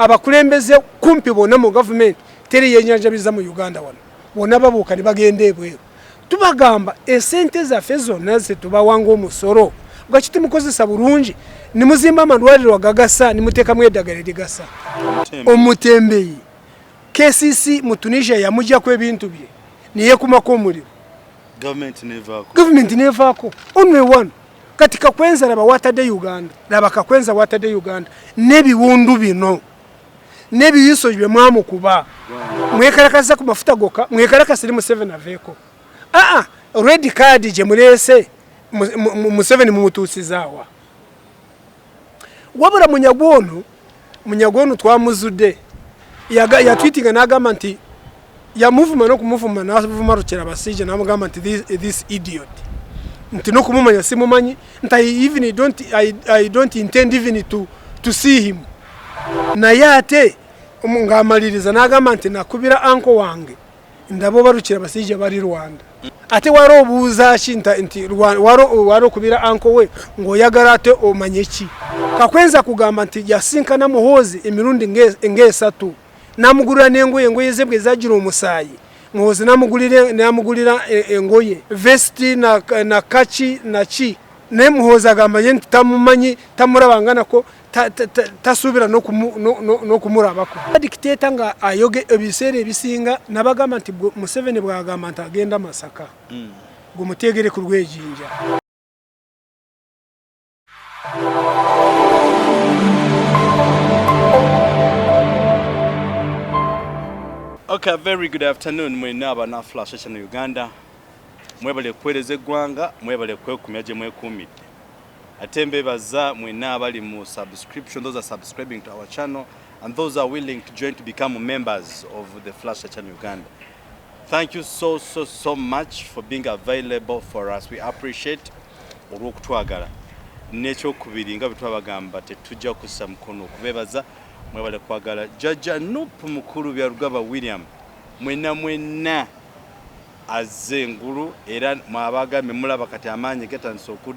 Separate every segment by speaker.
Speaker 1: abakulembeze kumpi bonna mu government teri yenyanjabiza mu Uganda wano bonna babukani bagende ebweru tubagamba esente zaffe zonna ze tubawanga omusoro gakiti mukozesa bulungi nimuzimba amalwaliro agagasa nimuteekamu eddagala erigasa omutembeyi KCC mu Tunisia yamujjako ebintu bye niyekumako omuliro government nevaako only one kati Kakwenza laba watadde Uganda laba Kakwenza watadde Uganda nebiwundu bino nebiyiso bye mwamukuba mwekalakaza ku mafuta goka mwekalakasa limu 7 aveko red card je mulese mu 7 mumutusizawa wabura munyagonu twamuzudde ya tweetinga nagamba nti ya movement no kumuvuma na movement rukera basije namugamba nti this idiot nti no kumumanya simumanyi nti I don't intend even to see him na yate ngamaliriza nagamba nti nakubira anko wange ndabo barukira basije bari Rwanda ate waro buza shinta nti waro kubira anko we ngo yagarate omanyeki Kakwenza kugamba nti yasinkana Muhoozi emirundi ngesatu namugurira nengoye ngoye zebwe zagira omusayi Muhoozi namugurira engoye vest na kachi na chi ne Muhoozi agamba yenti tamumanyi tamurabangana ko tasubira no kumurabako dictator nga ayoge ebisere ebisinga nabagamba nti Museveni bwagamba nti agenda Masaka gumutegere ku rwejinja.
Speaker 2: Okay, very good afternoon. Mwenaba na flash cha Uganda. Mwebale kwereze gwanga, mwebale kwekumyaje mwekumide. Atembe baza mwenaba ali mu subscription, those are subscribing to our channel and those are willing to join to become members of the Flash Channel Uganda. Thank you so much for being available for us. We appreciate olwokutwagala. Necho kubiri nga bitwabagamba tetujja kussa mukono kubebaza mwebale kwagala Jajja NUP mukuru Byarugaba William mwena azenguru era mwabaga memulaba kati amanyi getanso okud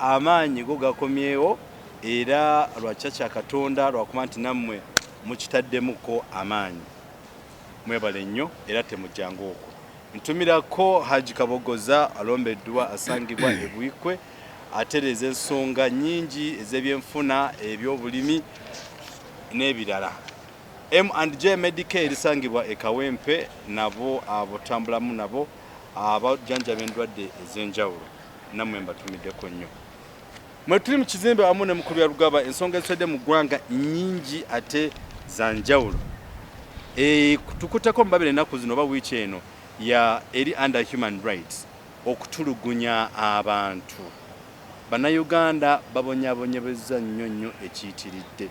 Speaker 2: amanyi go gakomyewo era lwachacha katonda lwakumanti namwe mukitaddemuko amanyi mwebale nnyo era temujjango okwo ntumirako Haji Kabogoza alombeddwa asangibwa ebwikwe atereze ensonga nyingi ezebyenfuna ebyobulimi nebirala M&J Medicare lisangibwa ekawempe nabo abotambulamu nabo abajanja bendwadde ezenjawulo namwe mbatumideko nnyo mwe tuli mu kizimbe amune mukuru Byarugaba ensonga ezitadde mu ggwanga nyingi ate zanjawulo tukutako mbabire naku zino bawiiki eno ya eri under human rights okutulugunya abantu Bannayuganda babonyabonyebeza nnyo ekiyitiridde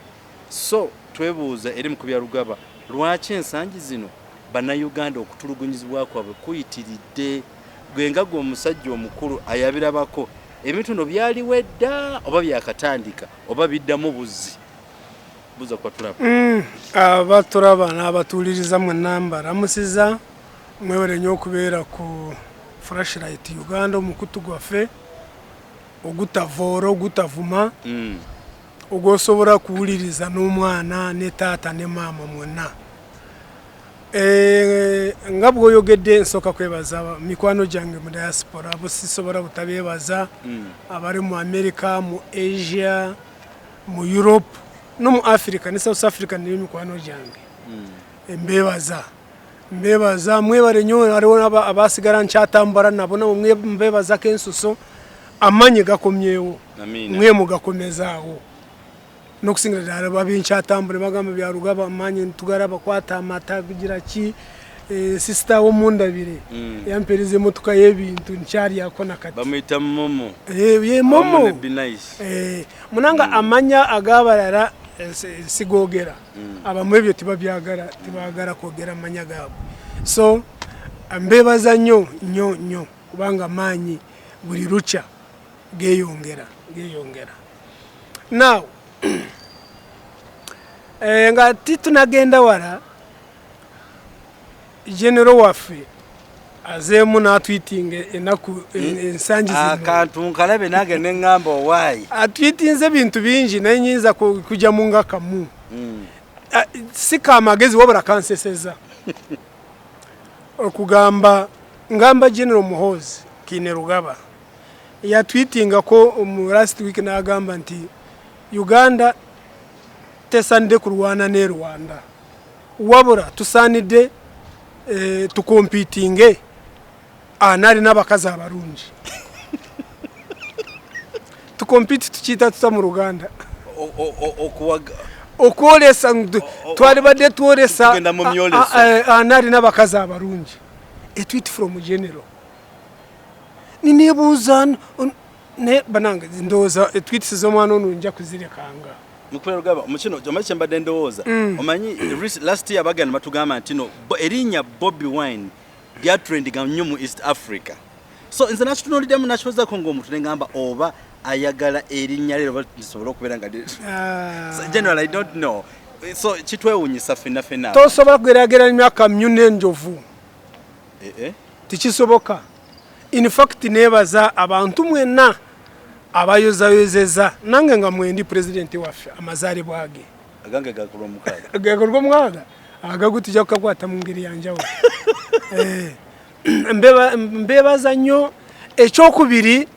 Speaker 2: so twebuuza eri mu Byarugaba lwaki ensangi zino Bannayuganda okutulugunyizibwa kwabwe kuyitiridde gwenga gwo omusajja omukulu ayabirabako ebintu byali wedda oba byakatandika oba biddamu buzzi buza kwa tulaba abaturaba n'abatuliriza mu namba ramusiza mwewere nnyo okubeera ku Flashlight Uganda omukutu gwaffe ogutavoro ogutavuma ogosobora kuwuliriza n'omwana ne taata ne maama mwonna nga bw'oyogedde nsoka kwebaza mikwano gyange mu diaspora abo sisobora butabeebaza abali mu America mu Asia mu Europe no mu Africa ne South Africa ne mikwano gyange mbebaza mwebale nnyo aliwo abasigala nkyatambula nabo nabo mbebaza kensuso amanyi gakomyewo mwe mugakomezaawo nokusingira ddala babinkyatambula bagamba Byarugaba amanyi tugaraba kwata amata kugira ki sister wo mundabire yamperize motuka y'ebintu nkyali yakona kati bamuyita momo ye momo munanga amanya agabalala sigogera abamwe byo tibagara kogera amanya gabo so ambebaza nnyo kubanga manyi buli rucha geyongera now nga titunagenda wala general waffe azemu na tweeting enaku ensangi zino akantu nkalabe nage nengamba owayi atweetinze bintu bingi nanyinza kujja munga kamu
Speaker 1: sika amagezi wabura kanseseza okugamba ngamba General Muhoozi Kainerugaba ya tweetinga ko last week na agamba nti Uganda tesande kurwana ne Rwanda wabura tusanide tukompitinge anari n'abakazi abarungi tukompiti tukita tuta mu Ruganda okolesa twali badde tuolesa anari n'abakazi abarungi a tweet from General ninebuuza ne bananga ndoza a tweet z'omwana ono nja kuzirekanga
Speaker 2: Mukwelugaba mukino jomache mbadde ndowooza omanyi last year bagana batugamba nti no erinnya Bobi Wine lya trendinga nnyo mu East Africa so nze nakitunuulidde mu nakiweza ko ng'omuntu ne ngamba oba ayagala erinnya lero basobola okubeera nga General I don't know so kitwewuunyisa fenna
Speaker 1: tosobola kugeragera emyaka myune enjovu tikisoboka in fact nebaza abantu mwenna abayozayozeza nange nga mwendi president waffe amazaali bwage
Speaker 2: agange gakulwa
Speaker 1: mukaga agagutija kukakwata mu ngeri yanjawo mbebaza nnyo ekyokubiri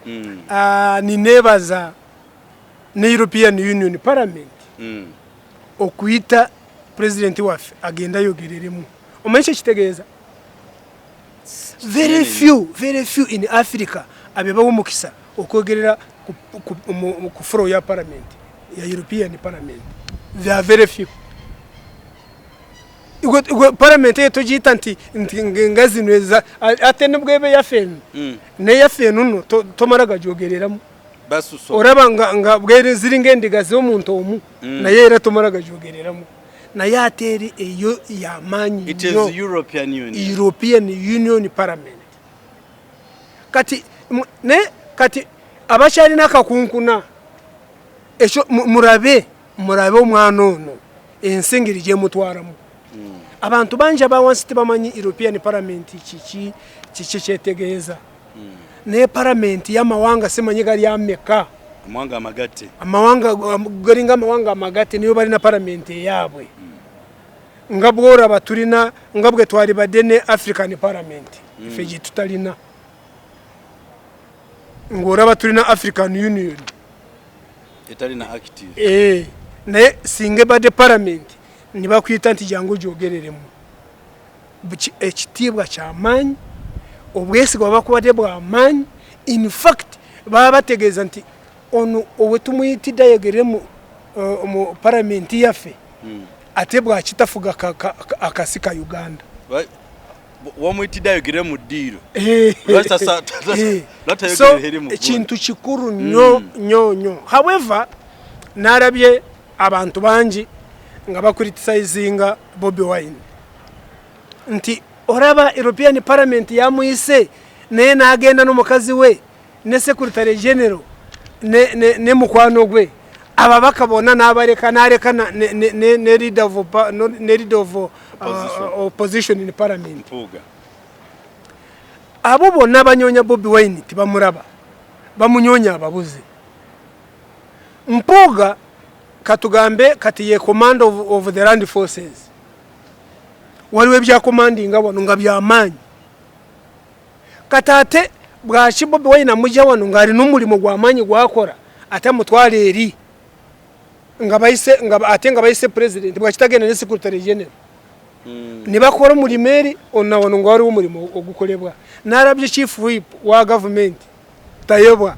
Speaker 1: ninebaza ne European Union Parliament okuyita president waffe agenda yogereremu omanyi kitegeeza very few in Africa abebawo mukisa okwogerera ku floor ya Parliament ya European Parliament they are very few Parliament yetu jita nti ngazi nweza ate nibwebe ya fenu ne ya fenu no tomaraga jogereramu
Speaker 2: basuso
Speaker 1: oraba nga bwere ziringe ndigaze omuntu omu na yera tomaraga jogereramu na yateri eyo ya manyi
Speaker 2: it is
Speaker 1: European Union Parliament kati abashari nakakunkuna ekyo murabe omwana ono ensengeri gye mutwaramu abantu banje bawansi tibamanyi European Parliament kiki kyetegeeza ne Parliament y'amawanga simanyi gali ameka amawanga galinga amawanga amagate niyo bali na Parliament yaabwe nga bwora batulina nga bwe twali badde ne African Parliament ife gye tutalina ngoraba tulina African Union
Speaker 2: etalina active
Speaker 1: ne singe bade Parliament niba kwita nti jangu jogereremu ekitibwa kyamanyi obwesi baba kubade bwa manyi in fact baba bategeeza nti ono owetumuyitida yegeremu mu Parliament yafe ate bwa kitafuga akasika Uganda
Speaker 2: wamuyitida yogeremu diro
Speaker 1: so ekintu kikuru nyo however narabye abantu banji nga bakuritisayizinga Bobi Wine nti oraba European Parliament yamuyise ne nagenda n'omukazi we ne Secretary General ne mukwano gwe aba bakabona nabareka ne leader of opposition in Parliament abo bonna banyonya Bobi Wine tibamuraba bamunyonya ababuze Mpuga katugambe kati ye command of the land forces waliwe bya commanding wano nga byamanyi katate bwachi Bobi Wine amujja wano ngali n'umulimo gwamanyi gwakora ate mutwale eri nga bayise president bwachitagenda ne secretary general nibakora mulimeri onna wano ngwari umulimo ogukolebwa narabye chief whip wa government tayebwa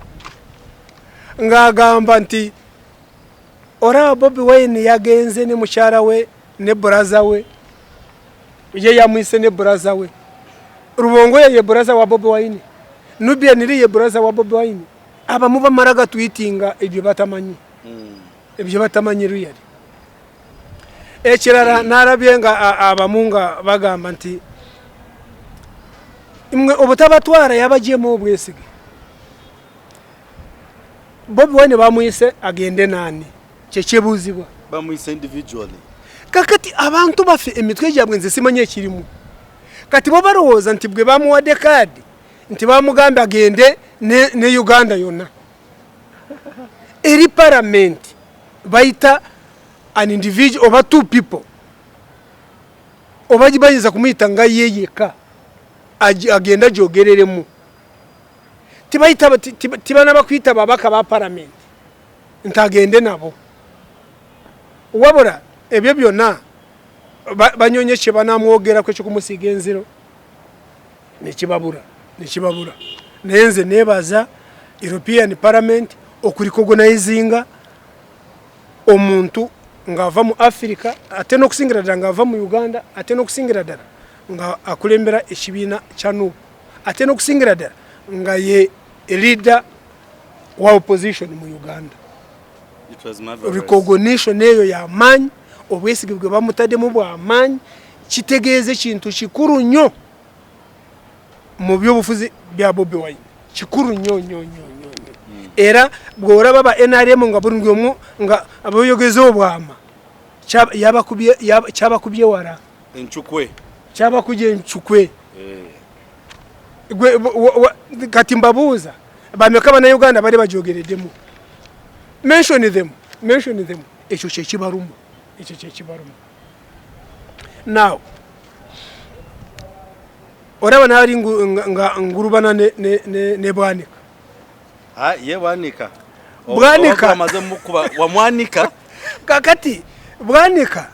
Speaker 1: ngagamba nti ora Bobi Wine yagenze ne mushara we ne brother we ye yamwise ne brother we rubongo ye brother wa Bobi Wine nubye niri ye brother wa Bobi Wine aba muba maraga tweetinga ebyo batamanyi ruyari ekirara narabye nga abamunga bagamba nti imwe obutabatwara yabajemo obwesige Bobi Wine bamuyise agende nani kyekebuzibwa
Speaker 2: bamuyise individually
Speaker 1: kakati abantu bafe emitwe gyabwe nze simanye kirimu kati bo barowooza nti bwe bamuwadde kadi nti bamugamba agende ne Uganda yonna eri Parliament bayita an individual over two people oba jibayiza kumuyita nga yeyeka agenda jogereremu tibana bakwita babaka ba parliament ntagende nabo wabura ebyo byonna banyonyeshe banamwogera kwe kumusiga enziro nekibabura nenze nebaza European Parliament okurikogonayizinga omuntu ngava mu Africa ate no kusingira dala ngava mu Uganda ate no kusingira dala nga akulembera ekibina kya NUP ate no kusingira dala nga ye leader wa opposition mu Uganda.
Speaker 2: It was marvelous.
Speaker 1: Recognition eyo ya manyi obwesigibwe bamutade mu bwa manyi kitegeeze kintu kikuru nnyo mu byobufuzi bya Bobi Wine kikuru nnyo era bwora baba NRM nga burungi omu nga aboyogeza obwama cyabakubye wara
Speaker 2: enchukwe
Speaker 1: cyabakuje enchukwe kati mbabuuza bameka bana Uganda bali bajogereddemu mention them ekyo kyekibarumu now oraba nali ngurubana ne Bwanika
Speaker 2: ye Bwanika
Speaker 1: Bwanika
Speaker 2: wa mwanika
Speaker 1: kakati Bwanika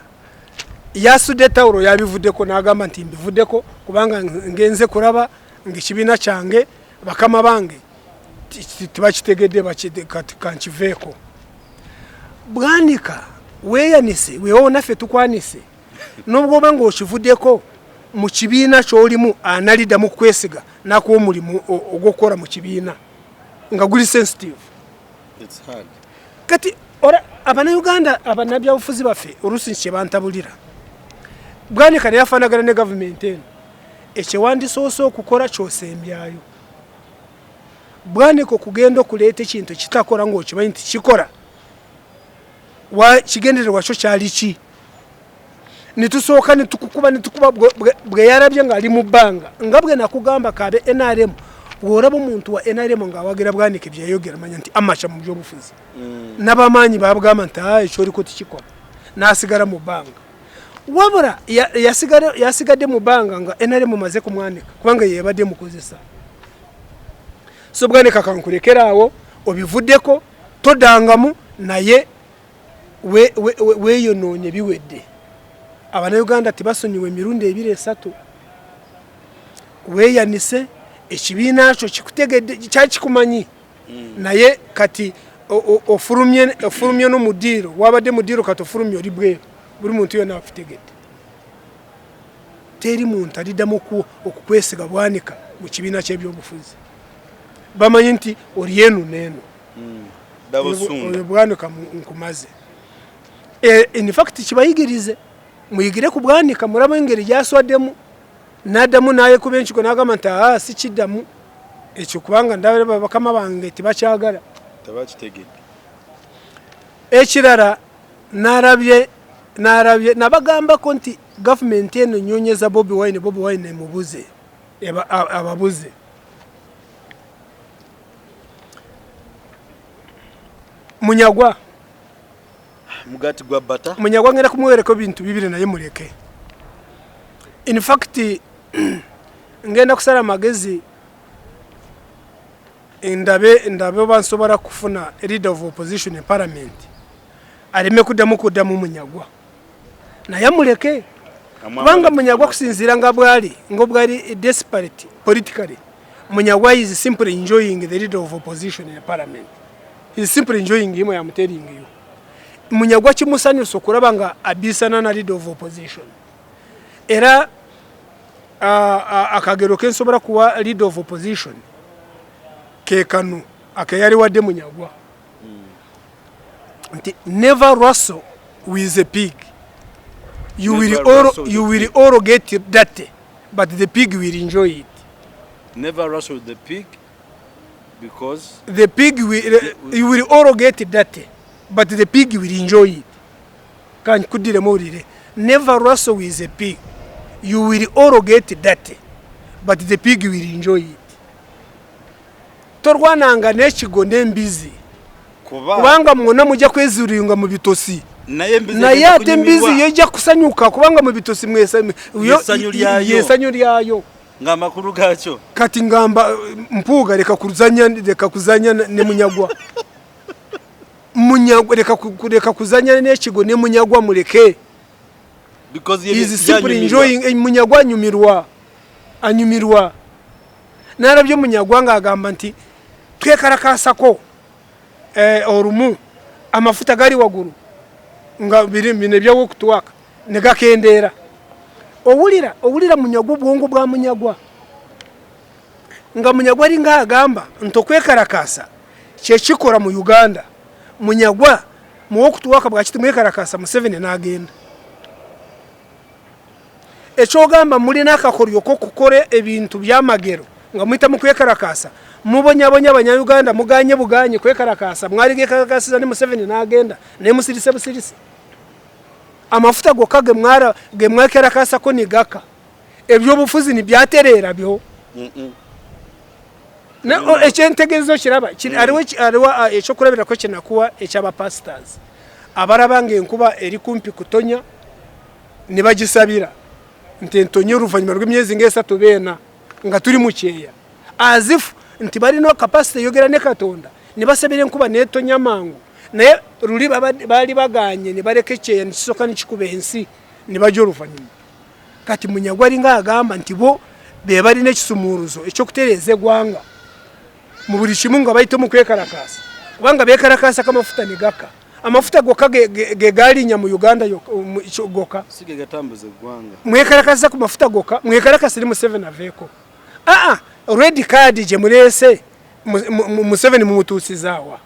Speaker 1: yasude tawro yabivuddeko nagamba nti mbivuddeko kubanga ngenze kuraba ngikibina cyange bakama bange tibakitegedde kankiveeko Bwanika weyanise wewo naffe tukwanise nubwo banga okivuddeko mu kibiina kyolimu analida mu kwesiga nakuwa omulimu ogwokukora mu kibiina nga guli sensitive.
Speaker 2: It's hard.
Speaker 1: Kati ora abana Uganda abanabyabufuzi baffe olusi kyebantabulira Bwanika yafanagana ne government eno ekyewandisoosa okukora kyosembyayo Bwanika okugenda okuleeta ekintu kitakora ng'okimanyi nti kikora kigendererwa kyo kyali ki nitusooka nitukukuba bwe yarabye ng'ali mu bbanga nga bwe nakugamba kabe NRM bw'oraba omuntu wa NRM ng'awagira Bwanika ebyayogera manya nti amaca mu byobufuzi n'abamaanyi baabugamba nti ekyoliko tikikora n'asigala mu bbanga wabula yasigadde mu bbanga nga NRM maze kumwanika kubanga yebadde mukozesa so Bwanika kankulekeraawo obivuddeko todangamu naye weeyonoonye biwedde abana Uganda tibasonyiwe emirundi 2-3 weeyanise ekibiina kyo kikutegedde kyakikumanyi naye kati ofulumye n'omudiiro wabadde mudiiro kati ofulumye oli bweru buli muntu yona akutegedde teri muntu aliddamu okukwesiga Bwanika mu kibiina ky'ebyobufuzi bamanyi nti oli eno n'eno oyo Bwanika nkumaze in fact kibayigirize muyigire ku Bwanika muraba engeri gyaswaddemu n'addamu n'ayekuba enkigo n'agamba nti si kiddamu ekyo kubanga ndaba bakama bange tibakyagala
Speaker 2: tebakitegedde
Speaker 1: ekirala n'arabye nabagambako nti gavumenti eno nnyonyeza Bobi Wine emubuze ababuze Munyagwa
Speaker 2: mugati gwa bata
Speaker 1: Munyagwa ngenda kumuwereko bintu bibiri naye muleke in fact ngenda kusala magezi ndabe bansobora kufuna leader of opposition in parliament aleme kuddamu Munyagwa naye muleke kubanga Munyagwa kusinzira nga bwali desperate politically Munyagwa is simply enjoying the leader of opposition in parliament. He's simply enjoying him. I am telling you. Munyagwa kimusanyusa okulaba nga abisana na leader of opposition. Era akagero kensobora kuwa leader of opposition ke kanu akayali wadde Munyagwa. Never wrestle with a pig. You will all get dirty, but the pig will enjoy it.
Speaker 2: Never wrestle with the pig because
Speaker 1: the pig you will all get dirty, but the pig will enjoy it. Can kudire morire. Never wrestle with a pig. You will all get dirty, but the pig will enjoy it. Torwananga nechigo nembizi. Kubanga mwona mujja kwezuringa mu bitosi
Speaker 2: naye
Speaker 1: ate embizi yejja kusanyuka kubanga mu bitosi yesanyu lyayo
Speaker 2: ng'amakulu gaakyo
Speaker 1: kati ngamba mpuuga leka kuzanya ne munyagwa leka kuzanya n'ekigo ne munyagwa muleke is simply enjoying munyagwa anyumirwa narabyo munyagwa ng'agamba nti twekarakasako orumu amafuta gari waguru nga bine byawo kutuwaka negakendera owulira munyagwa obwongo bwa munyagwa nga munyagwa ali ng'agamba ntokwekarakasa kyekikora mu Uganda munyagwa muwokutuwaka bwakiti mwekarakasa Museveni n'agenda ekyogamba mulina akakoryo k'okukora ebintu by'amagero nga mwita mu kwekarakasa mubonyabonya abanyayuganda muganye buganye kwekarakasa mwarigekarakasiza ne Museveni n'agenda ne musirise busirise amafuta gokka ge mwekerakasa ko nigaka ebyobufuzi nibyaterera byo ekyentegerezo kiraba aliwo ekyokulabirako kinakuwa ekyabapastors abaraba ng'enkuba eri kumpi kutonya ne bagisabira nti entonye oluvannyuma rw'emyezi ng'esatu beena nga tuli mu kyeya azifu nti balina kapasite yogera ne Katonda ne basabira enkuba n'etonya mangu naye luli baali baganye ne baleka ekyeya nekisooka nekikuba ensi ne bajja oluvannyuma kati munyagwa ali ng'agamba nti bo be balina ekisumuuruzo ekyokutereeza eggwanga mu buli kimu nga bayita mu kwekarakasa kubanga beekarakasa kamafuta ne gakka amafuta gokka ge gaalinya mu Uganda gokka
Speaker 2: sige gatambuza eggwanga
Speaker 1: mwekarakasa ku mafuta gokka mwekarakasa ne Museveni aveeko red card je mulese Museveni mumutuusizaawa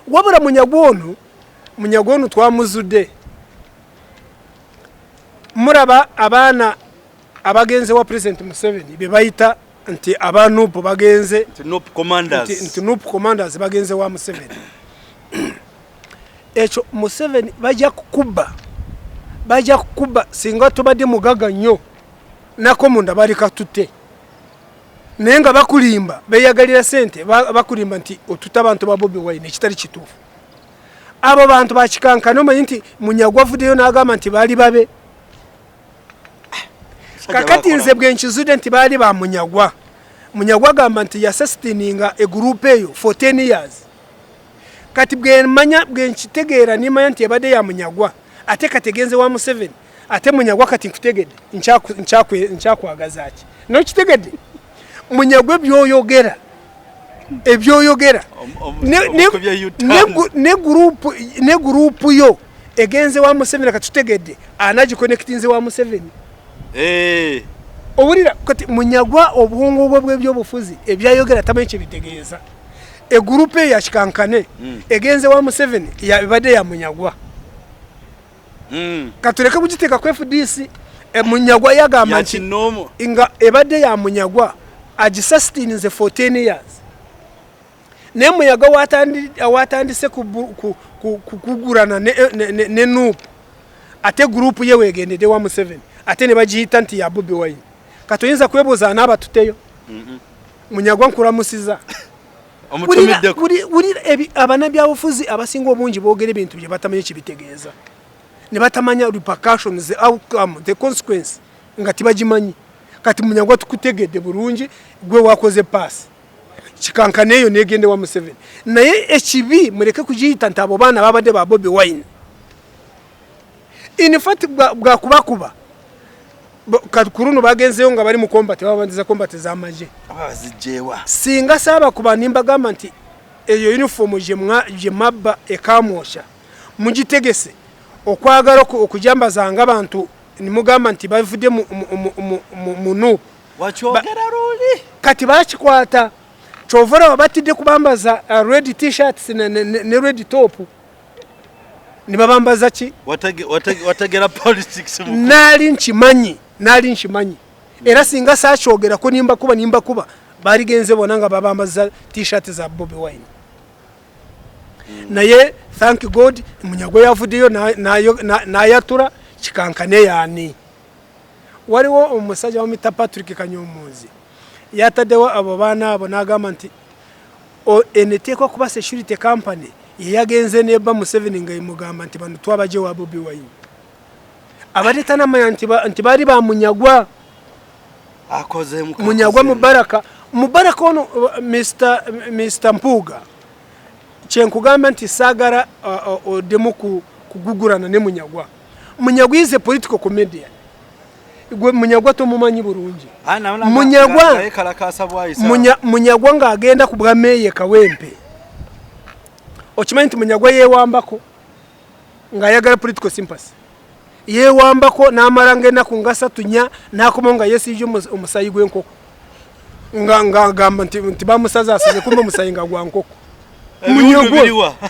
Speaker 1: wabula munyagwa ono twamuzudde muraba abaana abagenze wa President Museveni be bayita nti aba NUP bagenze nti NUP commanders bagenze wa Museveni ekyo Museveni bajja kukuba singa tubadde mugaga nnyo nako munda bali katute naye nga bakulimba beyagalira sente bakulimba nti otuta abantu ba Bobi Wine ekitali kituufu abo bantu bakikankana omanyi nti munyagwa avuddeyo n'agamba nti baali babe kakati nze bwe nkizude nti baali ba munyagwa agamba nti yasestininga egurupu eyo for 10 years kati bwe nkitegeera nimanya nti ebadde ya munyagwa ate kategenze wa Museveni ate munyagwa kati nkutegedde nchakwagaza ki nokitegedde munyagwa ebyoyogera ne gurupu yo egenze wa Museveni katutegedde anagiconnectinze wa Museveni owulira kati munyagwa obwongo bw'ebyobufuzi ebyayogera tamanyi kyebitegeeza egurupu eyo yakikankane egenze wa Museveni ebadde ya munyagwa katuleke kugiteeka ku FDC munyagwa yagamba nti nga ebadde ya munyagwa agisastinize for 10 years ne muyaga watandise kugurana ne NUP ate gurupu ye wegendede wa Museveni ate ne bagiyita nti ya Bobi Wine katoyinza kwebuuza n'abatuteyo munyagwa nkulamusiza abanabyabufuzi abasinga obungi boogera ebintu bye batamanyi kibitegeeza ne batamanya repercussions, the outcome, the consequence nga tibagimanyi kati munyagwa tukutegedde bulungi gwe wakoze pass kikankane eyo negende wa Museveni naye ekibi muleke kugiyita nti abo baana babadde ba Bobi Wine in fact bwakubakuba kuruno bagenzeyo nga bali mu combat babandiza combat z'amaje
Speaker 2: abazijewa
Speaker 1: singa saba kuba nimba gamba nti eyo uniform je mabba ekamosha mugitegese okwagala okujambazanga abantu nimugamba nti bavudde mu
Speaker 2: wakyogera ruli
Speaker 1: kati bakikwata chovora wabatidde kubambaza red t-shirts ne red top ni babambaza ki
Speaker 2: wategera politics
Speaker 1: nali nchimanyi era singa sakyogera ko nimba kuba bali genze bonanga babambaza t-shirt za Bobi Wine naye thank God munyagwa yavuddeyo nayatura kikankane yani waliwo omusajja wa Mr. Patrick Kanyomuzi yataddewo abo baana abo n'agamba nti eneteekwa kuba security company yagenze neba Museveni nga imugamba nti bantu twabaje wa Bobi Wine abaleta namanya nti bari ba Munyagwa
Speaker 2: akoze
Speaker 1: Munyagwa Mubaraka ono Mr Mpuga kyenkugamba nti sagara odemu kugugurana ne Munyagwa is a political comedian gwe Munyagwa to mumanyi bulungi Munyagwa nga agenda ku bwa meye Kawempe okimanyi nti Munyagwa yewambako nga ayagala political sympathy yewambako n'amaranga enaku nga 3 nya nakomonga yesije omusayi gw'enkoko nga gamba nti bamusaza asanye kumbe omusayi nga gwa nkoko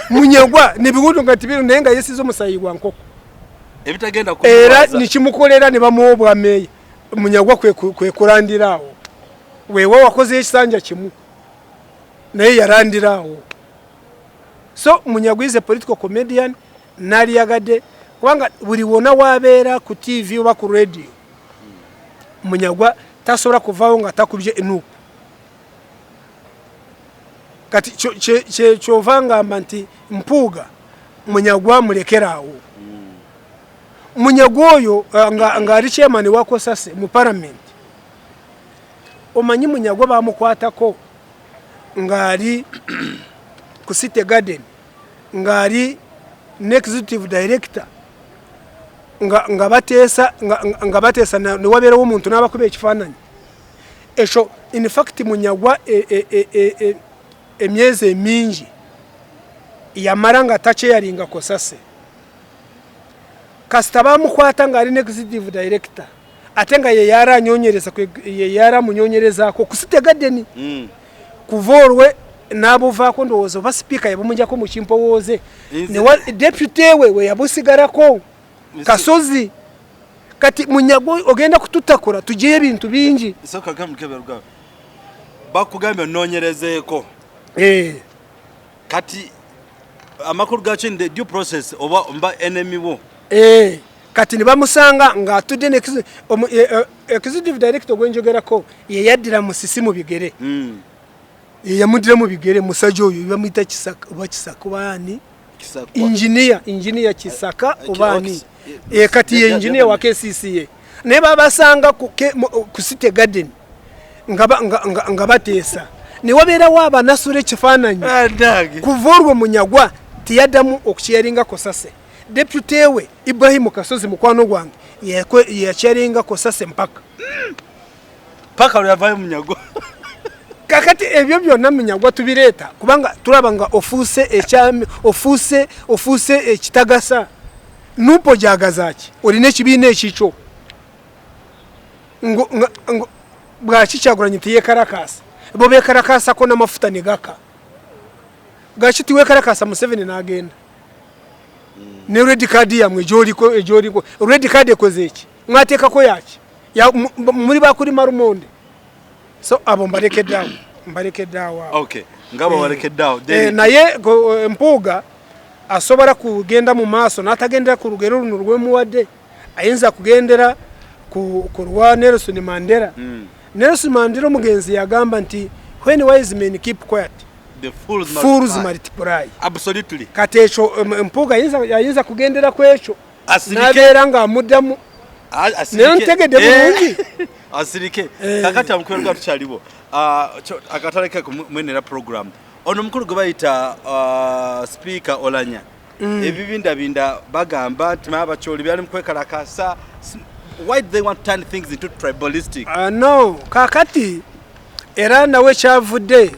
Speaker 1: Munyagwa nibigundu nga tibiru nenga yesize omusayi gwa nkoko
Speaker 2: ebitagenda
Speaker 1: ku era nikimukolera ne bamuobwa meye Munyagwa kwe kurandirawo wewe wakoze ekisanja kimu naye yarandirawo. So Munyagwa is a political comedian nali yagade kubanga buli wona wabeera ku TV oba ku radio Munyagwa tasobola kuvaawo nga takubye NUP kati chovanga nti Mpuga Munyagwa mulekerawo Munyagwa oyo nga ali chairman wako sase mu parliament omanyi Munyagwa bamukwatako ngari ku City Garden ngari executive director nga batesa ne wabera omuntu nabakuba ekifananyi esho in fact Munyagwa emyeze mingi yamaranga tache yalinga ko sase kastaba mukwata ngari executive director atenga ye yara nyonyereza ye yara munyonyereza ko ku City Garden kuvorwe nabo vako ndozo ba speaker yabumunja ko mukimpo woze ne deputy we yabusigarako Kasozi kati Munyagwa ogenda kututakura tugiye ebintu bingi
Speaker 2: so kagambye Byarugaba bakugambye nonyerezeko kati amakuru gacho in the due process oba mba enemy wo
Speaker 1: kati nibamusanga nga tudde ne executive director gwenjogerako ye yaddira musisi mu bigere yamudira mu bigere musajo oyo bamita Kisaka oba Kisaka bani engineer Kisaka obani kati ye engineer wa KCCA ne babasanga ku City Garden ngabatesa ne wabera waba nasure kifananyi kuvorwe Munyagwa tiyadamu okuchiringa ko sase deputy we Ibrahim Kasozi mukwano gwange yachiringa ko sase mpaka
Speaker 2: yavaye Munyagwa
Speaker 1: kakati ebyo byonna Munyagwa tubireta kubanga tulabanga ofuse ekitagasa nupo jagazaki oline kibine ekicho ngo bwachi cyaguranye tiye karakasa bo be karakasa ko namafuta nigaka gachi tiwe karakasa Museveni nagenda ne red card yamwe ejoriko red card ekozeki mwateka ko yaki muri bakuri marumonde so abo mbareke dawa
Speaker 2: okay ngabo bareke dawa
Speaker 1: naye Mpuga asobora kugenda mu maso natagendera ku rugero runo rw'emuwade ayinza kugendera ku rwa Nelson Mandela Nelson Mandela mugenzi yagamba nti when wise men keep quiet
Speaker 2: the fools
Speaker 1: multiply
Speaker 2: absolutely
Speaker 1: katecho Mpuga ayinza kugendera kwecho nabera nga amudamu nentegede bulungi
Speaker 2: asirike kakati amukwerwa tuchalibo akataleka kumwenera program ono mukuru gobayita speaker Olanya ebibinda bagamba timaba choli byali mukwekalakasa why they want to turn things into tribalistic
Speaker 1: no kakati era nawe chavudde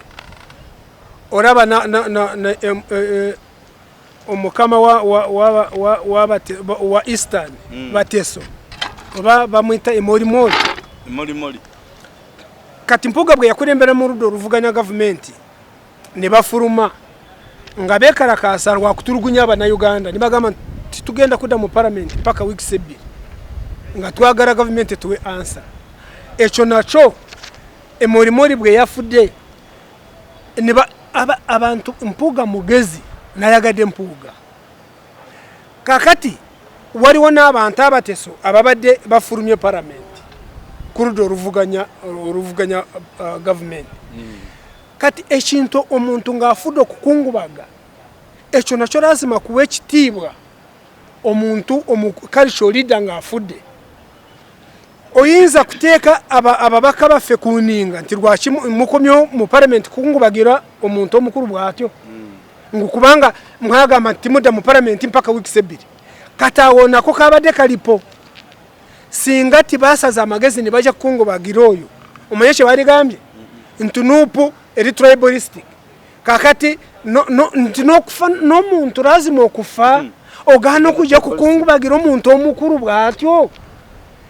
Speaker 1: oraba na omukama wa Eastern bateso bamwita emorimori kati Mpuga bwe yakurembera mu rudo ruvuganya government ne bafuruma nga bekarakasa rwa kutulugunya aba na Uganda nibagamba tugenda kuda mu parliament paka weeks 2 nga twagara government tuwe answer echo nacho emorimori bwe yafude niba abantu Mpuga mugezi nayagade Mpuga kakati waliwo n'abantu abateso ababadde bafurumye parliament kurudo ruvuganya government kati ekintu omuntu ngaafudo kukungubaga ekyo nakyo lazima kuwa ekitiibwa omuntu omucultural leader ng'afudde. Oyinza kuteeka ababaka baffe kuninga nti lwaki mukomyo mu parliament kungubagira omuntu omukulu bw'atyo ngukubanga mwagamba nti mudda mu parliament mpaka wiiki 2 kati awo nako kabadde kalipo singa tibasaza amagezi ne bajja kukungubagira oyo omanye kye baligambye nti NUP eri tribalistic kakati nti n'okufa n'omuntu lazima okufa ogaana okujja kukungubagira omuntu omukulu bw'atyo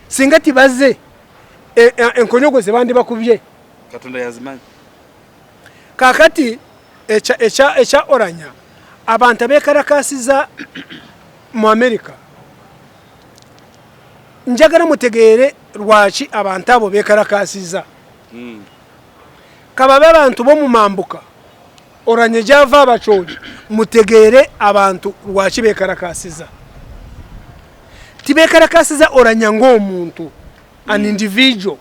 Speaker 1: singa tibaze enkonyogo ze bandi bakubye
Speaker 2: Katonda yazimanyi.
Speaker 1: Kakati echa oranya abantu abekarakasiza mu America njagala mutegeere lwaki abantu abo bekarakasiza kababe abantu bo mu mambuka oranye java abacholi mutegeere abantu lwaki bekarakasiza tibekarakasiza oranya ng'omuntu an individual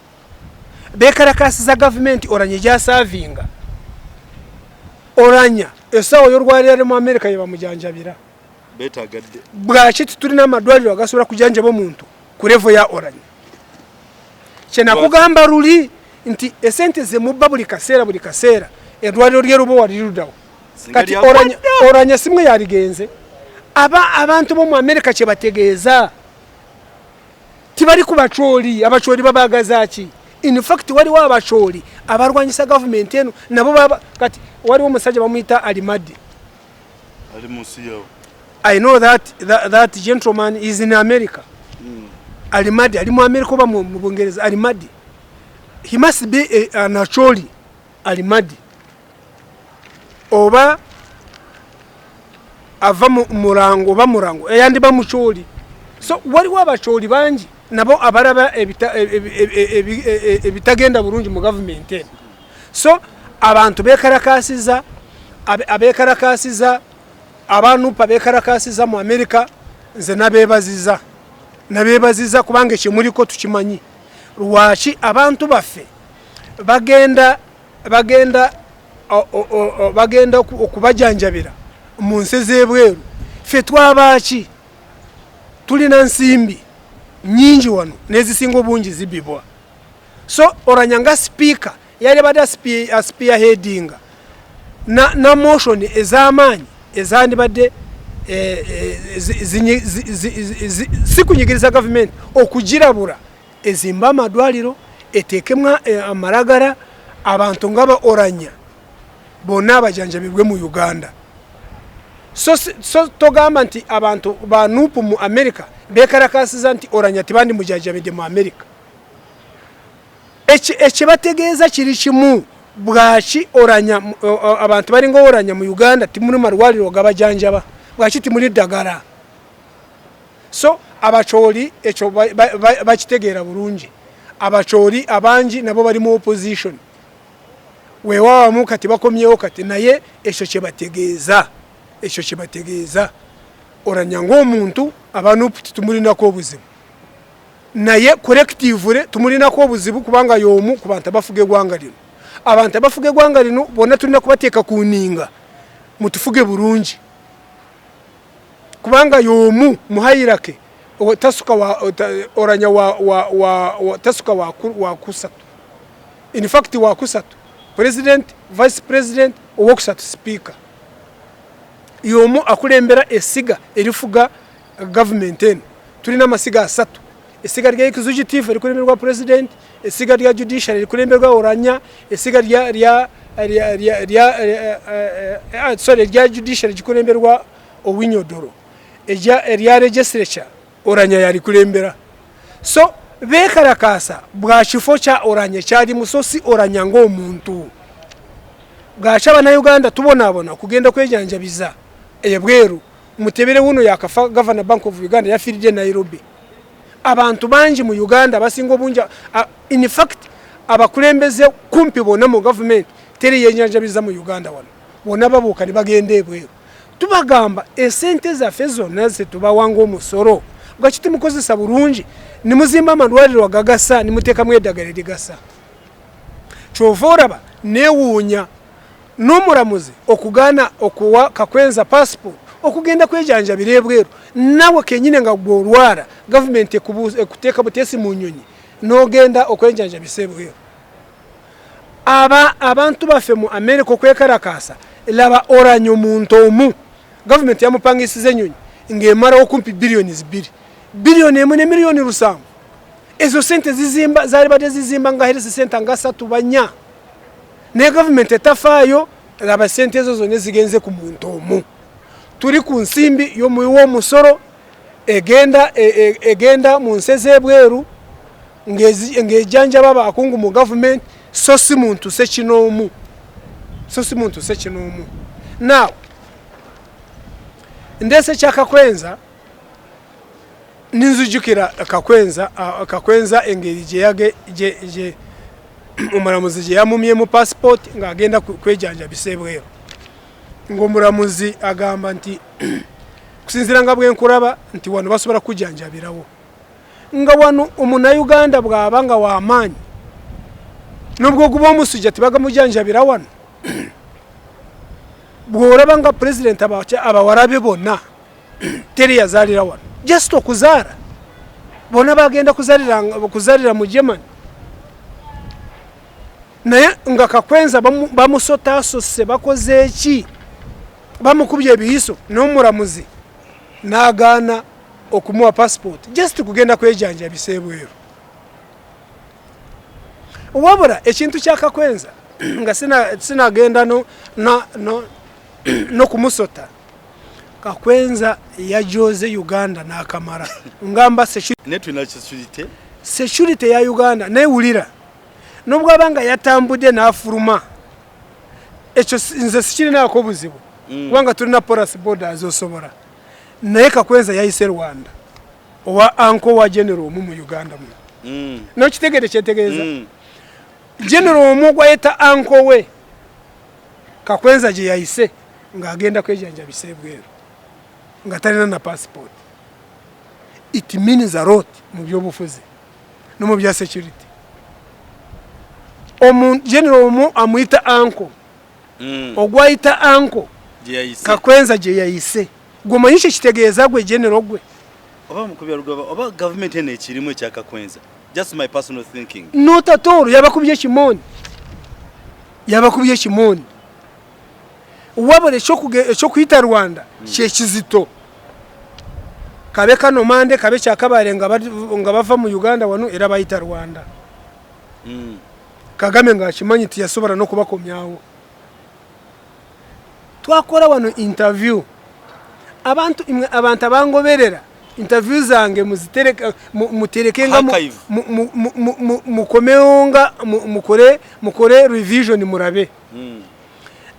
Speaker 1: bekarakasiza government oranye ja serving oranya esawo y'orwalira mu America yeba mujanjabira
Speaker 2: betagadde
Speaker 1: bwaki tulina amadwaliro agasobola kujanjaba omuntu ku level ya oranya kyena kugamba ruli nti esente ze mubba buli kaseera edwaliro lyerubo walirudawo kati oranya simwe yaligenze abantu bo mu America kye bategeeza tibali ku bacholi abacholi babagazaaki in fact waliwo abacholi abarwanyisa government eno nabo baba kati waliwo omusajja bamuyita alimadi
Speaker 2: ali musiyo.
Speaker 1: I know that gentleman is in America. Alimadi ali mu America oba mu Bungereza alimadi he must be an acholi alimadi oba ava murango eyandi ba mucholi so waliwo abacholi bangi nabo abaraba ebitagenda bulungi mu government eno so abantu bekarakasiza abekarakasiza abanupa bekarakasiza mu America nze nabebaziza kubanga ekimuliko tukimanyi lwaki abantu baffe bagenda okubajanjabira mu nsi z'ebweru ffe twabaki tulina nsimbi nyingi wano nezisinga obungi zibibwa so oranyanga speaker yali bada spearheading na motion ez'amaanyi ezandi badde sikunyigiriza government okugirabura ezimba amadwaliro etekemwa amaragara abantu ngaba oranya bonna abajanjabibwe mu Uganda so togamba nti abantu ba NUP mu America bekarakasiza nti oranya tibandi mujajabide mu America ekibategeeza kiri kimu bwaki oranya abantu bali ngo oranya mu Uganda timuri marwaliro gabajanjaba bwaki timuri dagara so abacholi echo bakitegeera bulungi abacholi abangi nabo bali mu opposition wewawa mu kati bakomyewo kati naye ekyo kibategeeza oranya ng'omuntu abantu tumulinako obuzibu naye collectively tumulinako obuzibu kubanga y'omu ku bantu abafuga eggwanga lino abantu abafuga eggwanga lino bonna tulina kubateeka ku nninga mutufuge bulungi kubanga y'omu muhayirake tasuka oranya tasuka wa kusatu in fact wa kusatu president vice president owokusatu speaker yomu akulembera esiga erifuga government eno tulina amasiga asatu esiga lya executive erikulemberwa president esiga lya judiciary erikulemberwa oranya esiga lya judiciary erikulemberwa owinyodoro erya legislature oranya yali kulembera so bekarakasa bwa kifo kya oranya kyali musosi oranya ng'omuntu bwacha bana Uganda tubonabona kugenda kwejanjabiza ebweru mutebere wuno yakafa governor bank of Uganda yafiride Nairobi abantu banji mu Uganda basingo bunja in fact abakulembeze kumpi bona mu government teri yenjanjabiza mu Uganda wano bona babuka ni bagende ebweru tubagamba esente za fezo naze tubawanga omusoro bwakiti mukozesa bulungi ni muzimba amalwaliro agagasa ni muteka mwedagala ligasa chovoraba newunya n'omuramuzi okugana okuwa Kakwenza passport okugenda kwejanja birebwero nawe kenyine nga gworwara government ekuteka butesi mu nyonyi n'ogenda okwejanja bisebwero abantu bafe mu America okwekarakasa laba oranyo muntu omu government yamupangisize nyonyi ngemara okumpi billions 2 billion emwe ne million rusango ezo sente zizimba zali bade zizimba nga herese sente nga 3 banya ne government etafayo laba sente ezo zone zigenze ku muntu omu turi ku nsimbi yo muwo musoro egenda mu nseze bweru ngejanja baba akungu mu government so si muntu se kinomu now ndese cha Kakwenza ninzujukira Kakwenza engeri je yage je umuramuzi je yamumye mu passport ngagenda kwejanja bisebwero ngo muramuzi agamba nti kusinzira nga bwenkuraba nti wano basobora kujanjabirawo nga wano umuna Uganda bwabanga wa amani nubwo gubo musujja tibaga mujanjabira wano bworaba nga president abawarabe bonna teri yazalira wano just okuzara bona bagenda kuzalira mu Germany naye nga Kakwenza bamusota asose bakoze eki bamukubye ebihiso n'omuramuzi nagana okumuwa passport just kugenda kwejanja bisebwero wabura ekintu kya Kakwenza nga sinagenda no kumusota Kakwenza yajoze Uganda na kamara ngamba security ya Uganda neewulira nubwo abanga yatambude na afuruma echo nze sikiri nako buzibu wanga tulina porous borders osobora naye Kakwenza yayise Rwanda owa anko wa general mu Uganda mu no kitegede kyetegereza general omugwa yeta anko we Kakwenza je yayise nga agenda kwejanja bisebwero nga talina na passport it means a lot mu byobufuzi no mu bya security general omu amuita anko ogwaita anko Kakwenza je yayise gomanyishe kitegeeza gwe general gwe
Speaker 2: oba mu Byarugaba oba government ene kirimo kya Kakwenza just my personal thinking
Speaker 1: not at all yabakubye kimoni wabole cyo kwita Rwanda kye kizito kabe kano mande kabe cyakabare nga bava mu Uganda wano era bayita Rwanda Kagame nga kimanyi tiyasobora no kubakomyawo twakora wano interview abantu abangoberera interview zange muzitereka muterekenga mukomeonga mukore revision murabe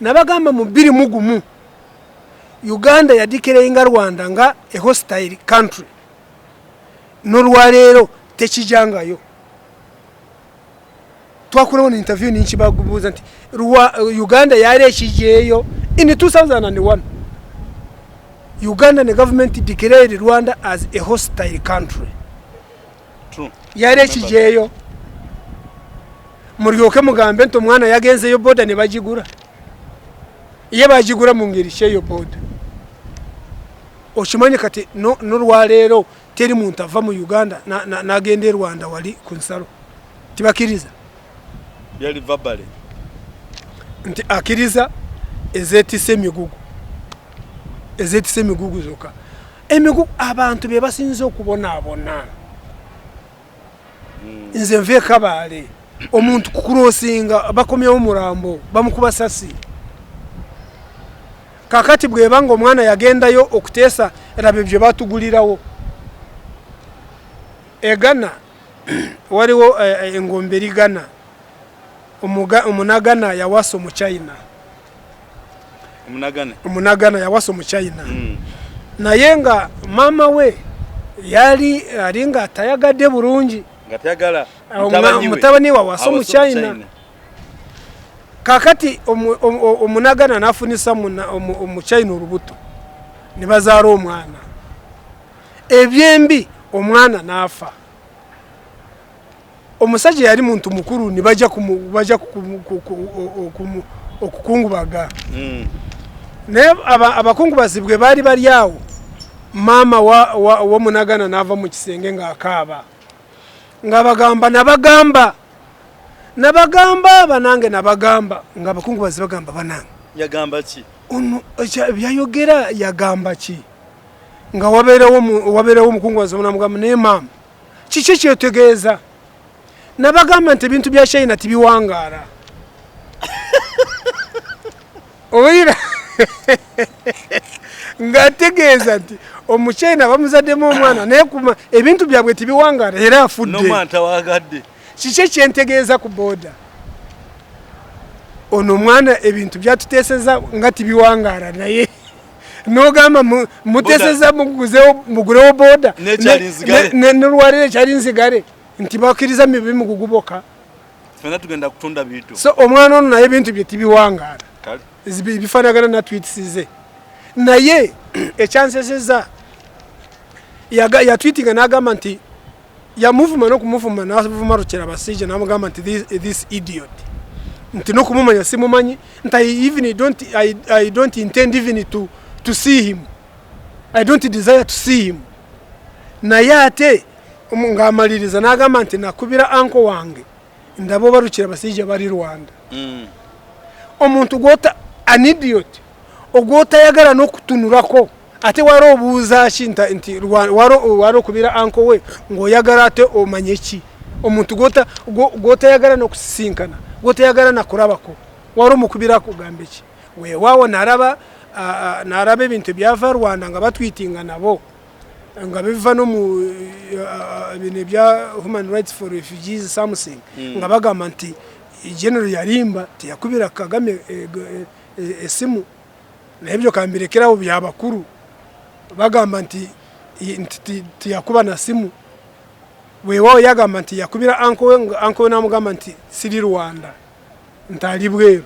Speaker 1: nabagamba mu biri mugumu Uganda yadikireinga Rwanda nga a hostile country norwarero tekijangayo twakora wano interview ninki bagubuza nti Uganda yarekijeyo in 2001 Uganda the government declared Rwanda as a hostile country. True. Yarekijeyo muryoke mugambe nto mwana yagenze yo border ne bagigura. Iye bagigura mu ngiri sheyo border. Oshimanye kati no rwalero teri muntu ava mu Uganda na gende Rwanda wali kunsalo. Tibakiriza.
Speaker 2: Yali vabale.
Speaker 1: Nti akiriza ezeti semigugu zoka emigugu abantu be basinze okubona abona nze nve kabale omuntu kukurosinga bakomye omurambo bamukuba sasi kakati bwe bango omwana yagendayo okutesa erabe bye batugulirawo egana waliwo engomberi gana omunagana yawaso mu China Umunagana yawaso mu China naye nga mama we yali alinga atayagadde bulungi
Speaker 2: ngatayagala
Speaker 1: mutabani wa waso mu China kakati omunagana nafunisa mu China urubuto nibazaaro omwana ebyembi nafa omusajja yali muntu mukuru nibaja okukungubaga ne abakungubazi bwe bari yawo mama wa munagana nava mu kisenge ng'akaaba ngabagamba nabagamba banange nabagamba ng'abakungubazi bagamba banange
Speaker 2: yagamba ki
Speaker 1: ono byayogera yagamba ki nga wabeerawo omukungubazi namugamba naye maama kiki kyetegeeza nabagamba nti ebintu bya China tibiwangaala oyira ngategeeza nti omuchina bamuzaddemu omwana naye kuma ebintu byabwe tibiwangaala era afudde
Speaker 2: nomanta wagadde
Speaker 1: kiki ekyentegeeza ku boda ono omwana ebintu byatuteeseza nga tibiwangaala naye nogamba muteeseza mugurewo boda n'olwaliro ekyali nzigale nti bakkiriza mibi muguguboka
Speaker 2: fena tugenda kutunda bitu
Speaker 1: so omwana ono naye ebintu bye tibiwangaala bifaanagana na tweets ze naye ekyanseseza yatwitinga n'agamba nti yamuvuma n'okumuvuma n'avuma Rukera Basijja n'amugamba nti this idiot nti n'okumumanya simumanyi nti I don't intend even to see him. I don't desire to see him. Naye ate ng'amaliriza n'agamba nti nakubira anko wange ndabo Rukera Basijja bali Rwanda. Omuntu gwota an idiot ogwotayagala n'okutunulako ate wari obuuza ki nti wari okubira anko we ng'oyagala ate omanye ki omuntu gwotayagala n'okusisinkana gwotayagala nakulabako wari omukubirako ogambe ki weewaawo n'araba ebintu byava Rwanda nga batwitinga nabo nga biva no mu bino ebya Human Rights for Refugees something nga bagamba nti General Yalimba tiyakubira Kagame esimu nebyo kambirekerawo byabakuru bagamba nti tiyakuba na simu weewaawo yagamba nti yakubira anko we n'amugamba nti siri Rwanda ntali bweru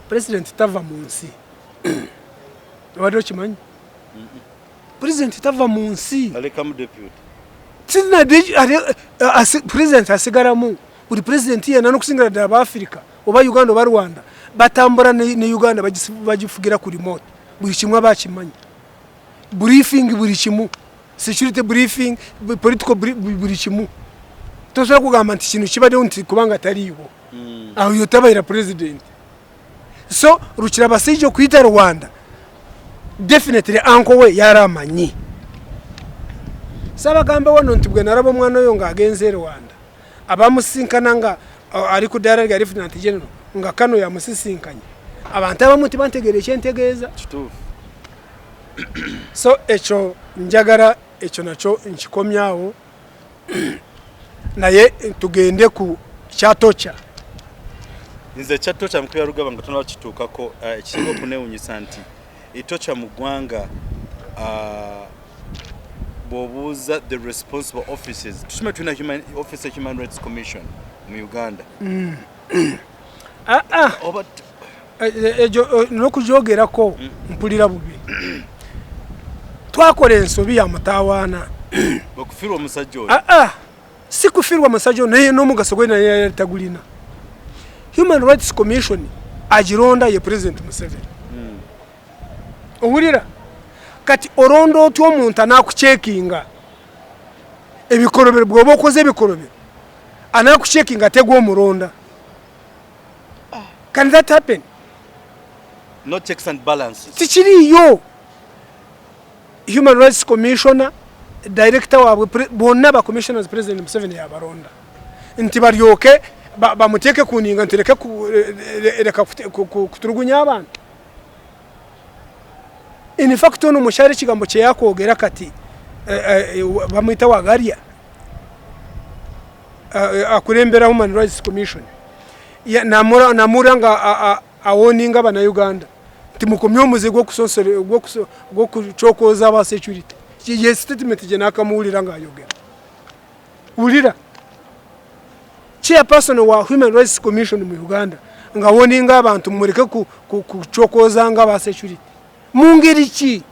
Speaker 1: President tava mu nsi wadde okimanyi President tava mu nsi
Speaker 2: alekamu deputy
Speaker 1: President asigalamu buli president yena n'okusingira ddala Abafirika oba Uganda oba Rwanda batambula ne Uganda bagifugira ku remote buli kimu abakimanyi briefing buli kimu security briefing political buli kimu tosobola kugamba nti kino kibaddewo nti kubanga taliiwo awo yotabaira president so Rukera Basijja okuyita Rwanda definitely anko we yari amanyi sabagamba wano nti bwe naraba omwana oyo ng'agenze Rwanda abamusinkana nga ali ku ddala lya Lieutenant General nga kano yamusisinkanye abantu abamu tibantegeera ekyentegeeza
Speaker 2: kituufu
Speaker 1: so ekyo njagala ekyo nakyo nkikomyawo naye tugende ku kyatocha
Speaker 2: nze kyatocha mukubya Rugaba nga tunaba kituukako ekisinga okunewunyisa nti etocha mu ggwanga bw'obuuza the responsible offices tusome tulina office of Human Rights Commission mu Uganda
Speaker 1: ejo n'okugyogerako mpulira bubi twakola ensobi ya mutawaana
Speaker 2: okufirwa omusajja oyo
Speaker 1: si kufirwa omusajja naye n'omugaso gwe naye yali tagulina Human Rights Commission agironda ye President Museveni owulira kati orondo otyo omuntu anakucekinga ebikolobero bw'oba okoze ebikolobero anakucekinga tegwa omuronda can that happen
Speaker 2: no checks and balances
Speaker 1: tikiriyo Human Rights Commissioner director wabwe bonna ba commissioners President Museveni yabaronda nti baryoke bamuteeke kuninga nti leka kutulugunya abantu in fact ono mushari kigambo kye yakwogera kati bamwita Wagarya akulembera Human Rights Commission namura nga awoninga bana Uganda nti mukomye omuze gw'okucokoza aba security ye statement gye nakamuwulira ng'ayogera wulira chairperson wa Human Rights Commission mu Uganda nga woninga abantu mureke kucokoza nga aba security mu ngeri ki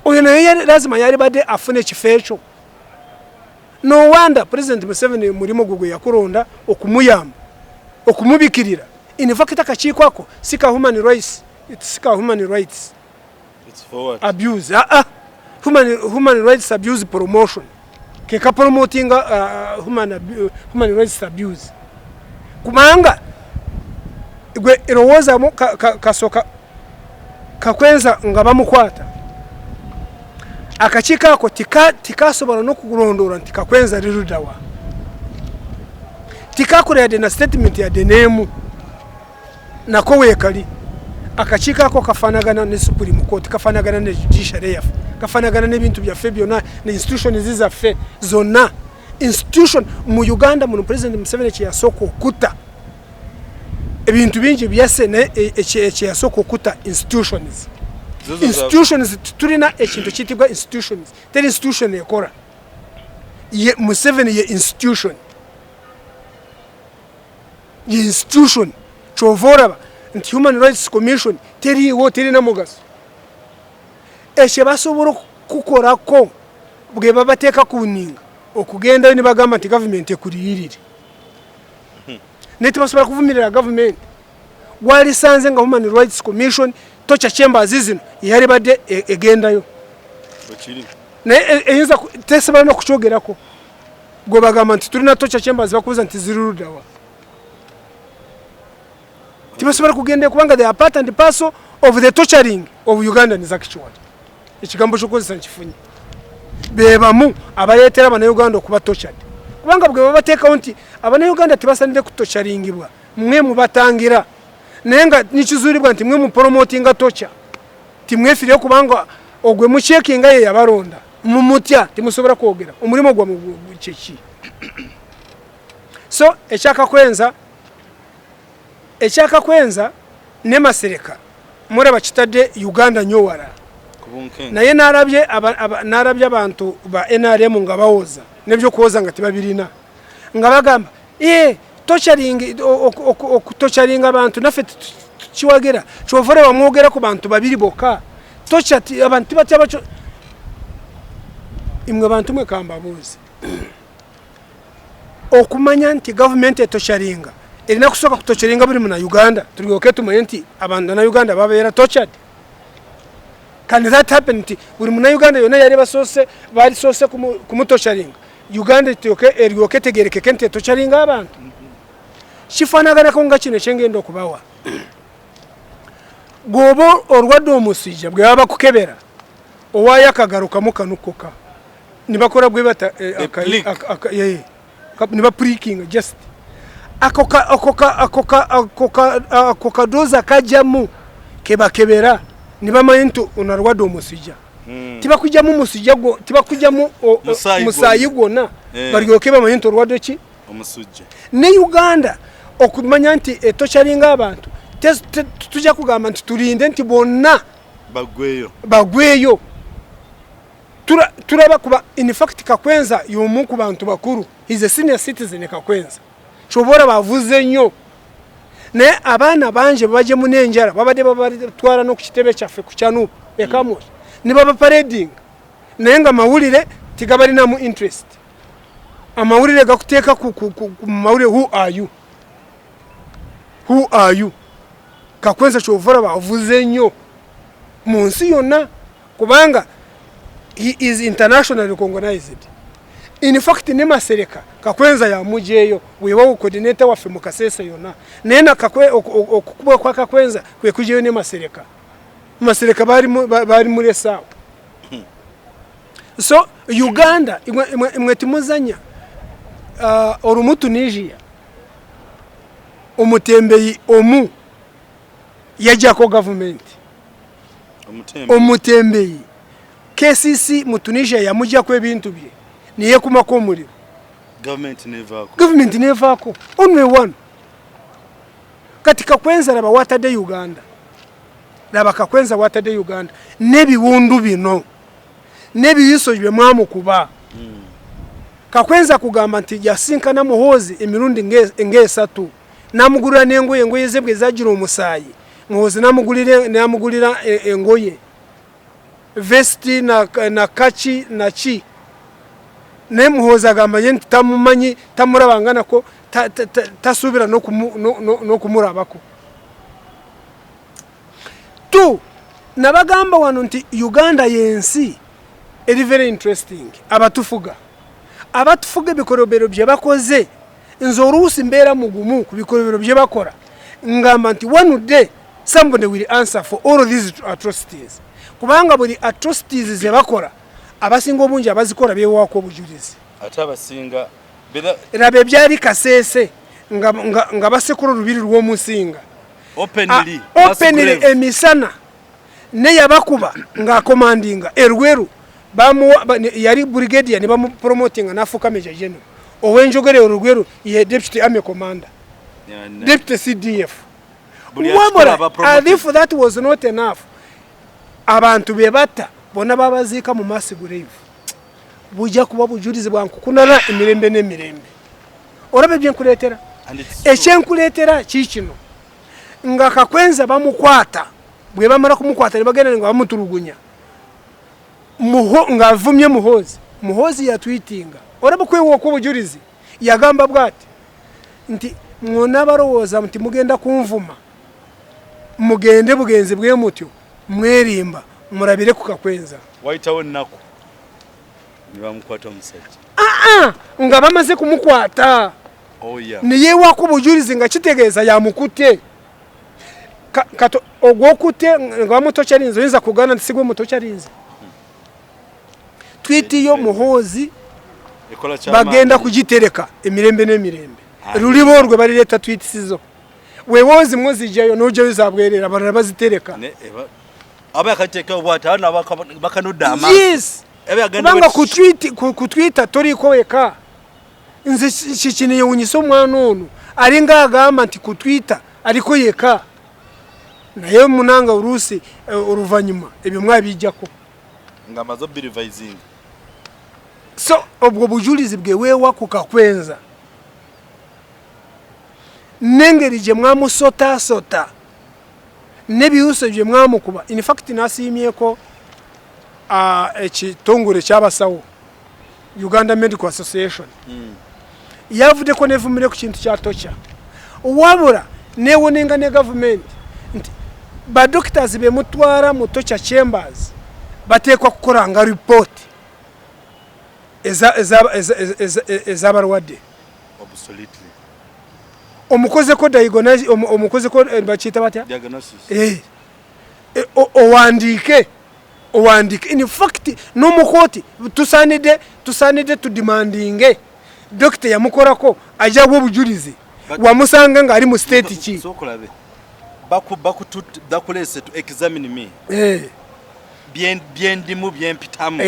Speaker 1: oyo naye lazima yali badde afune ekifo ekyo no wonder President Museveni mulimo gwe yakuronda okumuyamba okumubikirira in fact akakikwako sika human rights, it's human rights,
Speaker 2: it's for what?
Speaker 1: Abuse human rights abuse promotion keka promoting human rights abuse kumanga gwe irowoza mu kasoka Kakwenza nga bamukwata akakikako tikasobola n'okugulondora nti Kakwenza lirudawa tikakora yade na statement ya denemu nako wekali akakikako kafanagana ne Supreme Court, kafanagana ne judiciary yafu, kafanagana n'ebintu byaffe byonna ne institution zizaffe zonna. Institution mu Uganda mu President Museveni kyeyasooka okuta ebintu bingi byase ne ekyeyasooka okuta institutions. Institutions tulina ekintu kitibwa institutions. Teri institution ekora. Ye Museveni ye institution. Ye institution chovoraba nti Human Rights Commission teri na mugaso. Eshe basobora kukorako bwe babateeka kuninga okugenda ni bagamba nti government ekuliyirire. Neti basobora kuvumirira government. Gwali sanze nga Human Rights Commission tocha chambers zino yali badde egendayo.
Speaker 2: Bakiri.
Speaker 1: Ne eyinza tesobola no kuchogerako. Gwe bagamba nti tulina tocha chambers bakuza nti zirudawa. Tibasobola kugenda kubanga they are part and parcel of the torturing of Ugandans actually. Ekigambo kyokozesa nkifunye. Bebamu abayetera abana Uganda okuba tortured. Kubanga bwe babateekawo nti abana Uganda tibasanire kutocharingibwa. Mwe mubatangira. Nenga nikizulibwa nti mwe mu promotinga torture. Timwefire kubanga ogwe mu checkinga ye yabaronda. Mumutya timusobora kwogera. Omulimo gwa mu cheki. So Kakwenza ne Masereka muraba kitadde Uganda nyowara naye narabye abantu ba NRM nga bawoza nebyo kuwoza nga tibabirina nga bagamba torturing abantu nafe kiwagera kyovore bamwogera ku bantu babiri boka torture abantu batya bacho imwe bantu mwe kamba buzi okumanya nti government etosharinga erina kusoka kutocheringa buri muna Uganda tuliyoke tumanye nti abantu na Uganda babeera tortured. Can that happen nti buri muna Uganda yona yari basose bari sose kumutocheringa Uganda eriyoke tegereke kente tocheringa abantu shifanagana ko ngakine chengendo kubawa gobo orwado omusija bwe baba kukebera owaya kagaruka mukanukoka nibakora bwe bata niba pricking just akoka doza kajamu kebakebera nibamayintu onarwado omusija tibakujamu musija go tibakujamu musayi gwona bariyoke bamayintu orwado ki
Speaker 2: omusujja
Speaker 1: ne Uganda okumanya nti etocharinga abantu tujja kugamba nti tulinde nti bonna bagweyo turaba kuba in fact Kakwenza yomu ku bantu bakuru is a senior citizen Kakwenza chobora bavuze nnyo ne abana banje baje munenjara babade babatwara no kukitebe cyaffe ku NUP ekamo ni baba parading nenga mawulire tigabari na mu interest amawulire gakuteeka ku mawulire who are you Kakwenza chovora bavuze nnyo munsi yonna kubanga he is internationally recognized. In fact ne Masereka Kakwenza ya mujeyo wewa coordinator wa FEMU Kasese yona nena okukubwa kwa Kakwenza kwe kujeyo ne Masereka bari muri sawa. So Uganda imwetimuzanya orumutu Nigeria omutembeyi omu yajako government omutembeyi KCC mu Tunisia yamujja ku ebintu bye niye kumako muliro government nevako only one kati Kakwenza laba watadde Uganda laba Kakwenza watadde Uganda nebiwundu bino nebiyiso bye mwamukuba Kakwenza kugamba nti yasinkana Muhoozi emirundi ngesatu namugulira nengoye zebwe zagira omusayi Muhoozi namugulira engoye vesti na kachi na chi ne Muhoozi agamba yenti tamumanyi tamurabangana ko tasubira no kumurabako tu nabagamba wano nti Uganda yensi eri very interesting abatufuga bikorobero bye bakoze nzorusi mbera mugumu ku bikorobero bye bakora ngamba nti one day somebody will answer for all of these atrocities kubanga buli atrocities ze bakora abasinga obungi abazikora bewako obujulizi
Speaker 2: ate abasinga
Speaker 1: rabe byali kasese nga basekuru rubiri rw'omusinga
Speaker 2: openly
Speaker 1: emisana ne yabakuba nga commandinga erweru yari brigadier ne bamu promoting na Africa Major General owenjogere erweru ye deputy army commander deputy CDF and if that was not enough abantu bebata bona babazika mu masigurave bujja kuba bujulize bwankukunana emirembe n'emirembe orabe byenkuletera ekyenkuletera kikino nga Kakwenza bamukwata bwe bamara kumukwata ne bagenda nga bamutulugunya nga avumye Muhoozi ya tweetinga orabe kwewo ko bujulizi yagamba bwati nti mwona barowooza nti mugenda kunvuma mugende bugenzi bwe mutyo mwerimba murabire ku Kakwenza
Speaker 2: waitawo nako nibamukwata omusajja
Speaker 1: nga bamaze kumukwata niye wako bujulizi nga kitegeeza yamukutte kato ogwokutte nga bamutocharinze oyinza kugana ntisigwe mutocharinze twiti yo Muhoozi bagenda kugitereka emirembe n'emirembe rulibo rwe barireta twiti sizo wewozi mwozijayo nojeyo zabwerera barara bazitereka
Speaker 2: abakateka obwata na bakanudama
Speaker 1: yes banga kutwita toriko weka nze kikiniye unyiso mwana onu ari ngagamba nti kutwita ariko yeka naye munanga urusi uruvanyuma ebyo mwabijjako
Speaker 2: ngamazo bi revising
Speaker 1: so obwo bujulizi bwe wewa ku Kakwenza nengeri je mwamusota nebiuso je mwamukuba in fact nasimyeko ekitongole kyabasawo Uganda Medical Association yavude ko nevumire ku kintu kya tocha wabura newonenga ne government nti ba doctors be mutwara mu tocha chambers batekwa kukoranga report ezabarwadde
Speaker 2: absolutely
Speaker 1: omukoze ko diagnosis omukoze ko bachita batya
Speaker 2: diagnosis
Speaker 1: owandike in fact no mukoti tusanide to demanding doctor yamukorako aja bwo bujulizi wamusanga nga ali mu state ki
Speaker 2: sokolabe bakulese to examine me bien dimu bien pitamu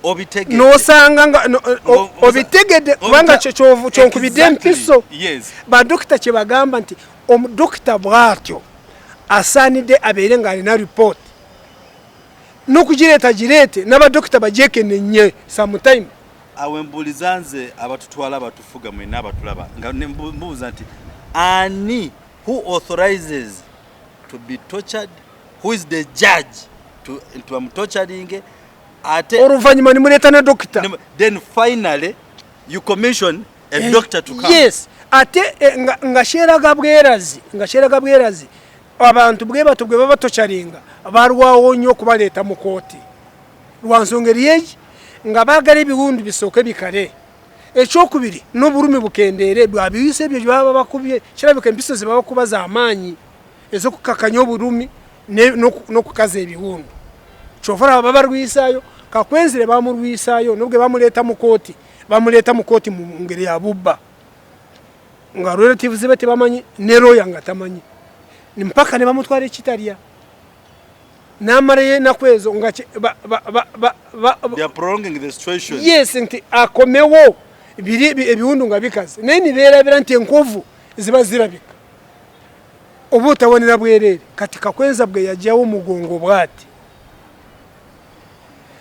Speaker 2: obitegede
Speaker 1: no sanga nga obitegede kubanga cyo kubide mpiso
Speaker 2: yes
Speaker 1: ba doctor che bagamba nti doctor bwatyo asanide abere nga alina report nokugireta girete n'aba doctor bajeke nenye sometime
Speaker 2: awembulizanze abatutwala abatufuga mwe n'abatulaba nga mbuza nti ani who authorizes to be tortured, who is the judge to torturing ate
Speaker 1: oruvanyuma ni mureta na doctor
Speaker 2: then finally you commission a doctor to come
Speaker 1: yes ate ngasheraga bwerazi abantu bwe batubwe babatocharinga barwawo nyo kubaleta mu koti rwansongeriye nga bagale bihundu bisoke bikare ekokubiri n'oburumi bukendere bwabiyise byo baba bakubye kirabika empiso zibaba kubaza amanyi ezo kukakanya oburumi no kukaza ebihundu chofara baba rwisayo Kakwenzire bamurwisayo nubwe bamuleta mu koti mu ngeri ya bubba nga relatives bete bamanyi nero yanga tamanyi ni mpaka ne bamutwara ekitaria namare nakwezo nga
Speaker 2: they are prolonging the situation
Speaker 1: yes nti akomewo ebihundu nga bikaze neni berabira nti enkovu ziba zirabika obutabonera bwerere kati Kakwenza bwe yajawo mugongo bwati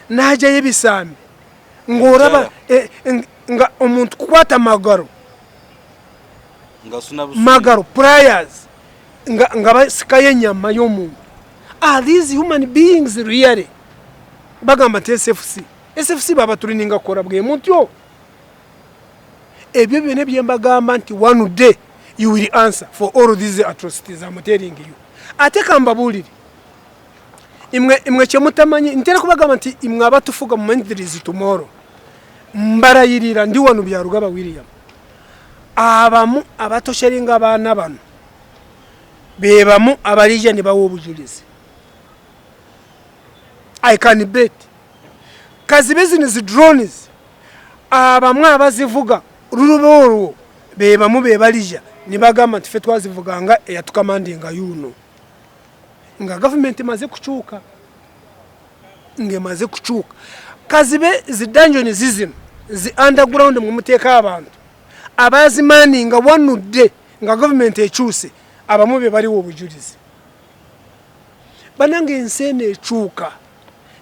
Speaker 1: naja yebisambe ngoraba nga omuntu kukwata magaro prayers nga basikaye nyama y'omuntu these human beings really bagamba SFC baba tulininga kora bwe mutyo ebyo byone byembagamba nti one day you will answer for all these atrocities I'm telling you. Ate kambabulire imwe kyemutamanyi ntera kubagamba nti imwe abatufuga mu mandirizi tomorrow mbarayirira ndi wano Byarugaba William abamu abatosheringa abana bano bebamu abalija ne bawo obujulizi. I can bet kazi business drones abamu abazivuga ruluboro bebamu bebalija ne bagamba nti fe twazivuganga eyatukamandinga yuno nga government maze kuchuka ngemaze kuchuka kazibe zidanjoni zizino zi underground mu muteka abantu abazimani nga wanudde nga government ekyuse abamube bali obujulizi banange ensene echuka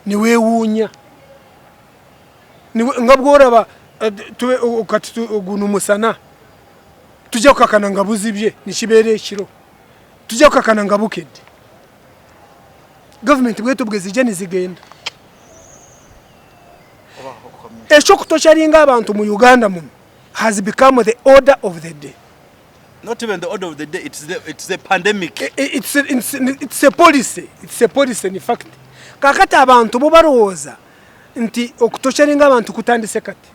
Speaker 1: ni wewunya ni ngabworaba tuwe okati gunu musana tujja kukakana nga buzibye ni kibere ekiro tujja kukakana nga bukedde government bwetu bwezije nizigenda ekyo kutosharinga abantu mu Uganda muno has become the order of the day.
Speaker 2: Not even the order of the day, it's the pandemic.
Speaker 1: It's a policy. It's a policy in fact. Kakati abantu bo barowooza nti okutosharinga abantu kutandise kati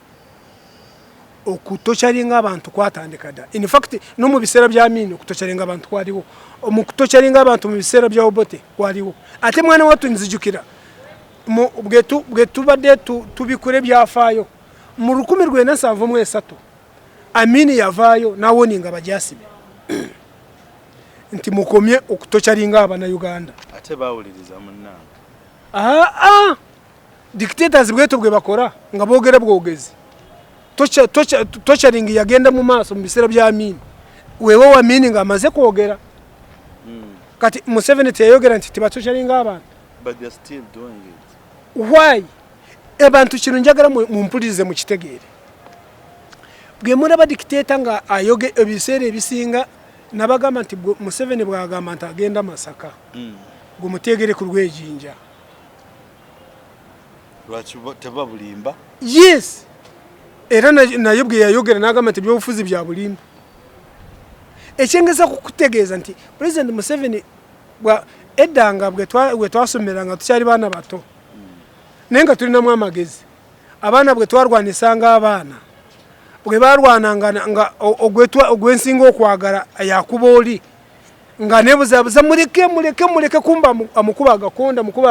Speaker 1: okutosharinga abantu kwatandika da. In fact no mu bisera bya mino okutosharinga abantu kwaliwo omukutosharinga abantu mu bisera bya obote kwaliwo ate mwana watu nzijukira mu bwetu bade tubikure byafaayo mu 1973 Amini yavayo nawoninga bajasibe nti mukomye okutosharinga abana Uganda
Speaker 2: ate bawuliriza munna
Speaker 1: dictators bwetu bwe bakora nga bogera bwogezi tosharingi yagenda mu maso mu bisera bya Amini wewe wamini nga amaze kwogera kati Museveni teyogera nti tibatosharinga abantu
Speaker 2: but they are still doing it.
Speaker 1: Why abantu kino njagala mu mpulirize mu kitegere bwe muraba dictator nga ayoge ebisere ebisinga nabagamba nti Museveni bwagamba nti agenda Masaka gumutegere ku rwejinja
Speaker 2: teba bulimba.
Speaker 1: Yes era nayo bwe yayogera nagamba nti byobufuzi bya bulimba ekyengeza kukutegeeza nti President Museveni bwa edanga bwe twasomeranga tukyali bana bato nenga tulina mu amagezi abana bwe twarwanisanga abana bwe barwananga nga ogwensinga okwagala yakuboli nga nebuzabuza muleke kumba amukuba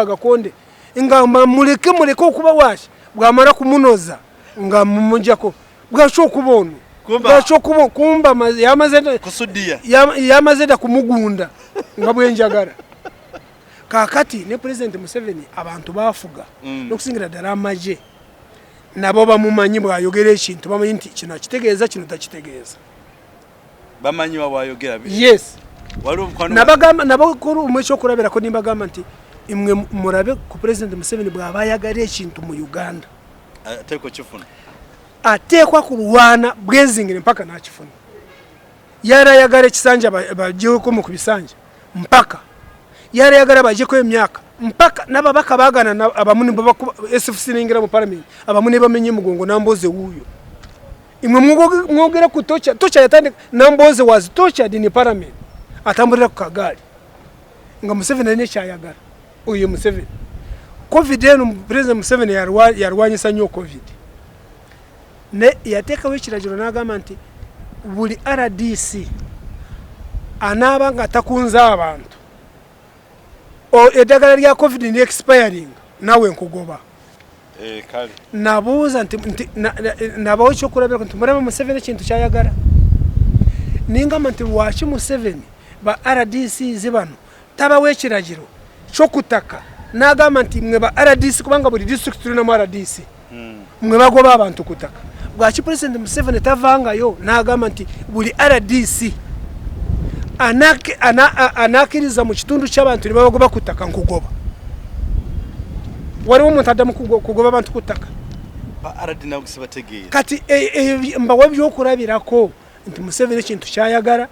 Speaker 1: agakonde nga muleke okuba washi bwamara kumunoza nga mumujako bwasho kubono kumba yamazenda
Speaker 2: kusudia
Speaker 1: yamazenda kumugunda nga bwenjagara kakati ne President Museveni abantu bafuga nokusingira ddala amaje nabo bamumanyi bwayogera ekintu bamanyi nti kino kitegeeza kino takitegeeza
Speaker 2: bamanyi wayogera
Speaker 1: yes
Speaker 2: nabagamba
Speaker 1: nabo kuru umwecho kurabira ko nimbagamba nti imwe murabe ku President Museveni bwabayagara ekintu mu Uganda atekwa kurwana bwezingire mpaka nakifuna yarayagara ekisanja bagiye ko mu kubisanja mpaka yarayagara baje ko emyaka mpaka nababaka bagana abamuni baba SFC ningira mu parliament abamuni bamenye mugongo namboze wuyo imwe mwogera kutocha yatande namboze was tortured in parliament atambulira ku kagari nga Museveni ne cyayagara uyo Museveni covid eno President Museveni yarwanyisa nyo covid ne yateka wekiragiro nagamba nti buli RDC anaba nga takunza abantu edagala lya covid ni expiring nawe nkugoba
Speaker 2: kale
Speaker 1: nabuuza nti nabawo kyokulabira nti muraba Museveni kintu kyayagala ningamba nti wachi Museveni ba RDC zibano tabawe ekiragiro kyokutaka nagamba nti mwe ba RDC kubanga buli district tulina mu RDC mwe bagoba abantu kutaka bwachi President Museveni tavangayo nagamba nti buli RDC anakiriza mu kitundu cy'abantu nibagoba kutaka nkugoba wari umuntu adamu kugoba abantu kutaka
Speaker 2: aradina gusibategeye
Speaker 1: kati mbawe byokurabirako nti Museveni kintu cyayagara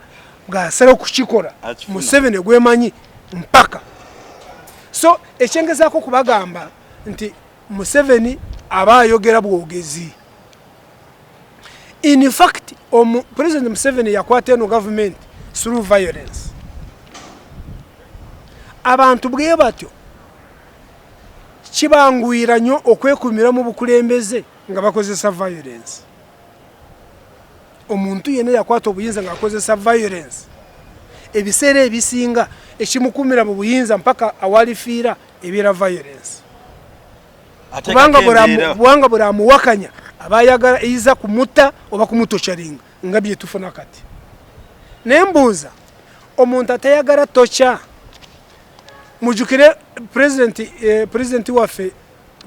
Speaker 1: bwasara kukikora Museveni gwemanyi mpaka so ekyengeza ko kubagamba nti Museveni abayogera bwogezi In fact, President Museveni yakwata no government through violence. Abantu bwe batyo kibangwira nnyo okwekumira mu bukulembeze nga bakozesa violence. Omuntu yene yakwata obuyinza nga akozesa violence. Ebiseera ebisinga ekimukumira mu buyinza mpaka awalifiira ebira violence. Kubanga buramuwakanya abayagala iza kumuta oba kumutosharinga nga bye tufuna kati. Nembuuza omuntu atayagala tocha mujukire president waffe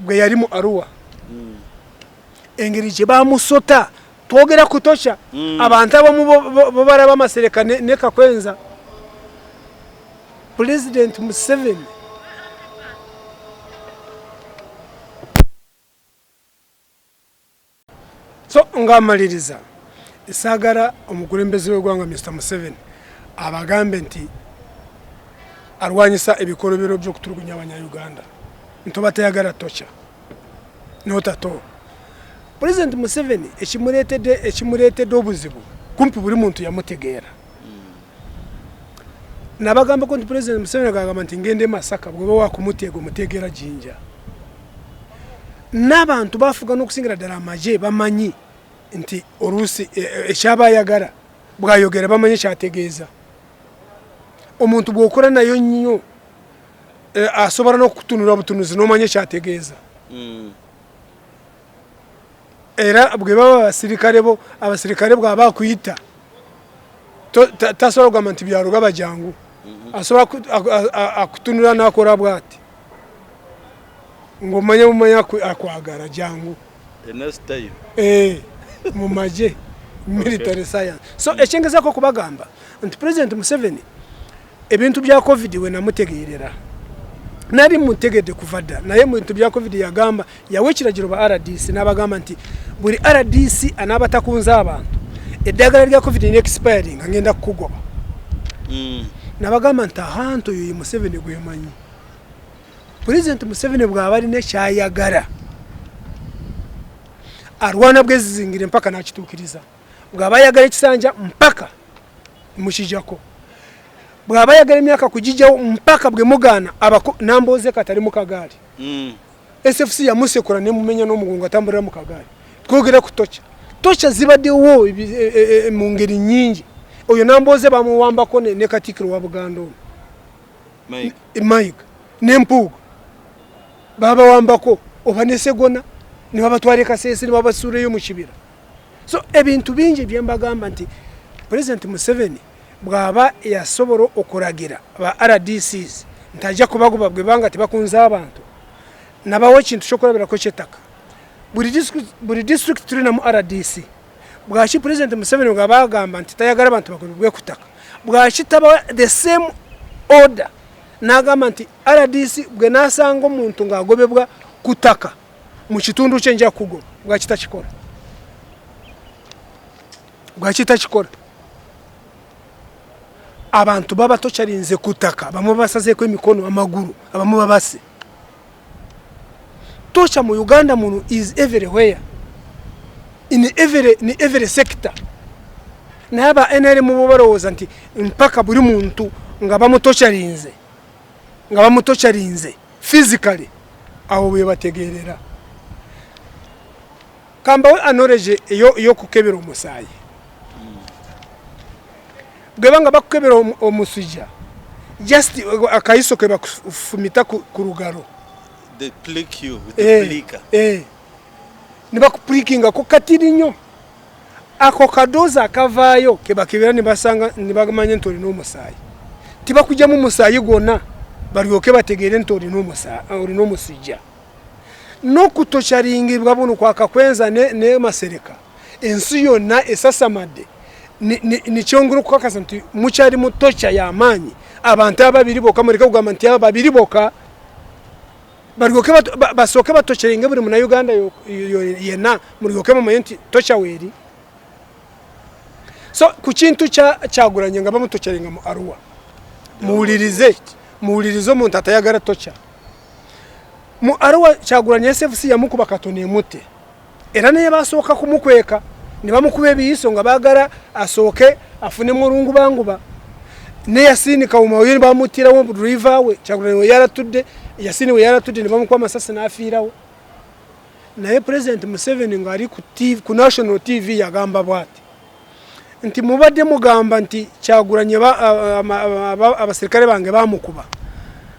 Speaker 1: bwe yali mu Arua engeri gye bamusota twogera kutosha abantu abamu bo baraba amasereka ne Kakwenza. President Museveni so ngamaliriza esagara omukulembeze w'eggwanga Mr. Museveni abagambe nti arwanyisa ebikolobero by'okutulugunya abanya-Uganda ntobatayagala tocha notato. President Museveni ekimuleetedde obuzibu kumpi buli muntu yamutegeera. Nabagamba ko nti President Museveni agamba nti ngende Masaka bwe wakumuteega omutegeera Jinja. N'abantu bafuga n'okusingira ddala amaje bamanyi nti oluusi ekyabayagala bwayogera bamanyi kyategeeza. Omuntu bw'okola nayo nnyo asobola n'okutunula obutunuzi n'omanya kyategeeza. Era bwe baba abasirikale bw'aba akuyita tasobola kugamba nti Byarugaba jangu. Asobola akutunula n'akola bw'ati ng'omanya mumanya akwagala jangu. Mu maje military science. So ekyengezako kubagamba nti President Museveni ebintu bya COVID we namutegeerera nali mutegedde kuvadda naye mu bintu bya COVID yagamba yawe ekiragiro ba RDC n'abagamba nti buli RDC anabatakunza abantu eddagala lya COVID ni expiring ngenda kukugoba. Nabagamba nti ahantu yoyi Museveni gwemanyi. President Museveni bw'aba alina kyayagala arwana bwezizingire mpaka nakituukiriza. Bw'aba ayagala ekisanja mpaka mukijjako. Bw'aba ayagala emyaka kugijjawo mpaka bwe mugaana namboze katali mu kagaali. SFC yamusekula ne mumenya n'omugongo atambulira mu kagaali. Twogera ku tocha zibaddewo mu ngeri nnyingi. Oyo namboze bamuwambako ne Katikkiro wa Buganda Mike n'empuuga baba wambako oba ne Segona ne babatwale Kasese ne babasuureyo mu kibira. So ebintu bingi bye mbagamba nti President Museveni bw'aba yasobola okulagira ba RDCs ntajja kubagoba bwe banga tebakunza abantu nabawo ekintu kyokulabirako ky'ettaka buli district tulina mu RDC. Bwaki President Museveni bw'aba agamba nti tayagala abantu bagobebwe ku ttaka bw'akitaba the same order n'agamba nti RDC bwe nasanga omuntu ng'agobebwa ku ttaka mu kitundu kye nja kugoba bw'akitakikola. Abantu baba tokyalinze ku ttaka bamu basazeeko emikono amagulu abamu babase. Tocha mu Uganda muno is everywhere in every sector. Naba NRM mu balowooza nti mpaka buli muntu nga bamutokyalinze physically awo bwe bategeerera. Kambawe anoreje ey'okukebera omusaayi. Bwe banga bakukebera omusujja just akayiso ke bakufumita ku lugalo.
Speaker 2: They plick you with the plicker.
Speaker 1: Ne bakuplikinga ko katiri nnyo. Ako kadoza akavaayo ke bakebera ne basanga ne bagamanya nti olina omusaayi. Tibakujjamu omusaayi gwonna balyoke bategeere nti olina omusujja. N'okutokyaringibwa buno kwa Kakwenza ne Masereka ensi yonna esasamadde nikyongera okukakasa nti mukyali mu tocha y'amaanyi. Abantu ababiri bokka muleka kugamba nti aba babiri bokka balyoke basooke batokyaringe buli Munnayuganda yenna mulyoke mumanye nti tocha weeri. So ku kintu kyagulanye nga bamutokyaringa mu Arua muwulirize omuntu atayagala tocha. Mu Arua Kyagulanyi SFC yamukuba katono emute era naye basooka kumukweka nibamukuba ebiyiso nga bagala asooke afune mulungu banguba ne Yasini Kawuma we bamutirawo driver we Kyagulanyi we yaratudde Yasini we yaratudde nibamukuba amasasi n'afiirawo naye President Museveni ngari ku TV ku National TV yagamba bwati nti mubadde mugamba nti Kyagulanyi abasirikale bange bamukuba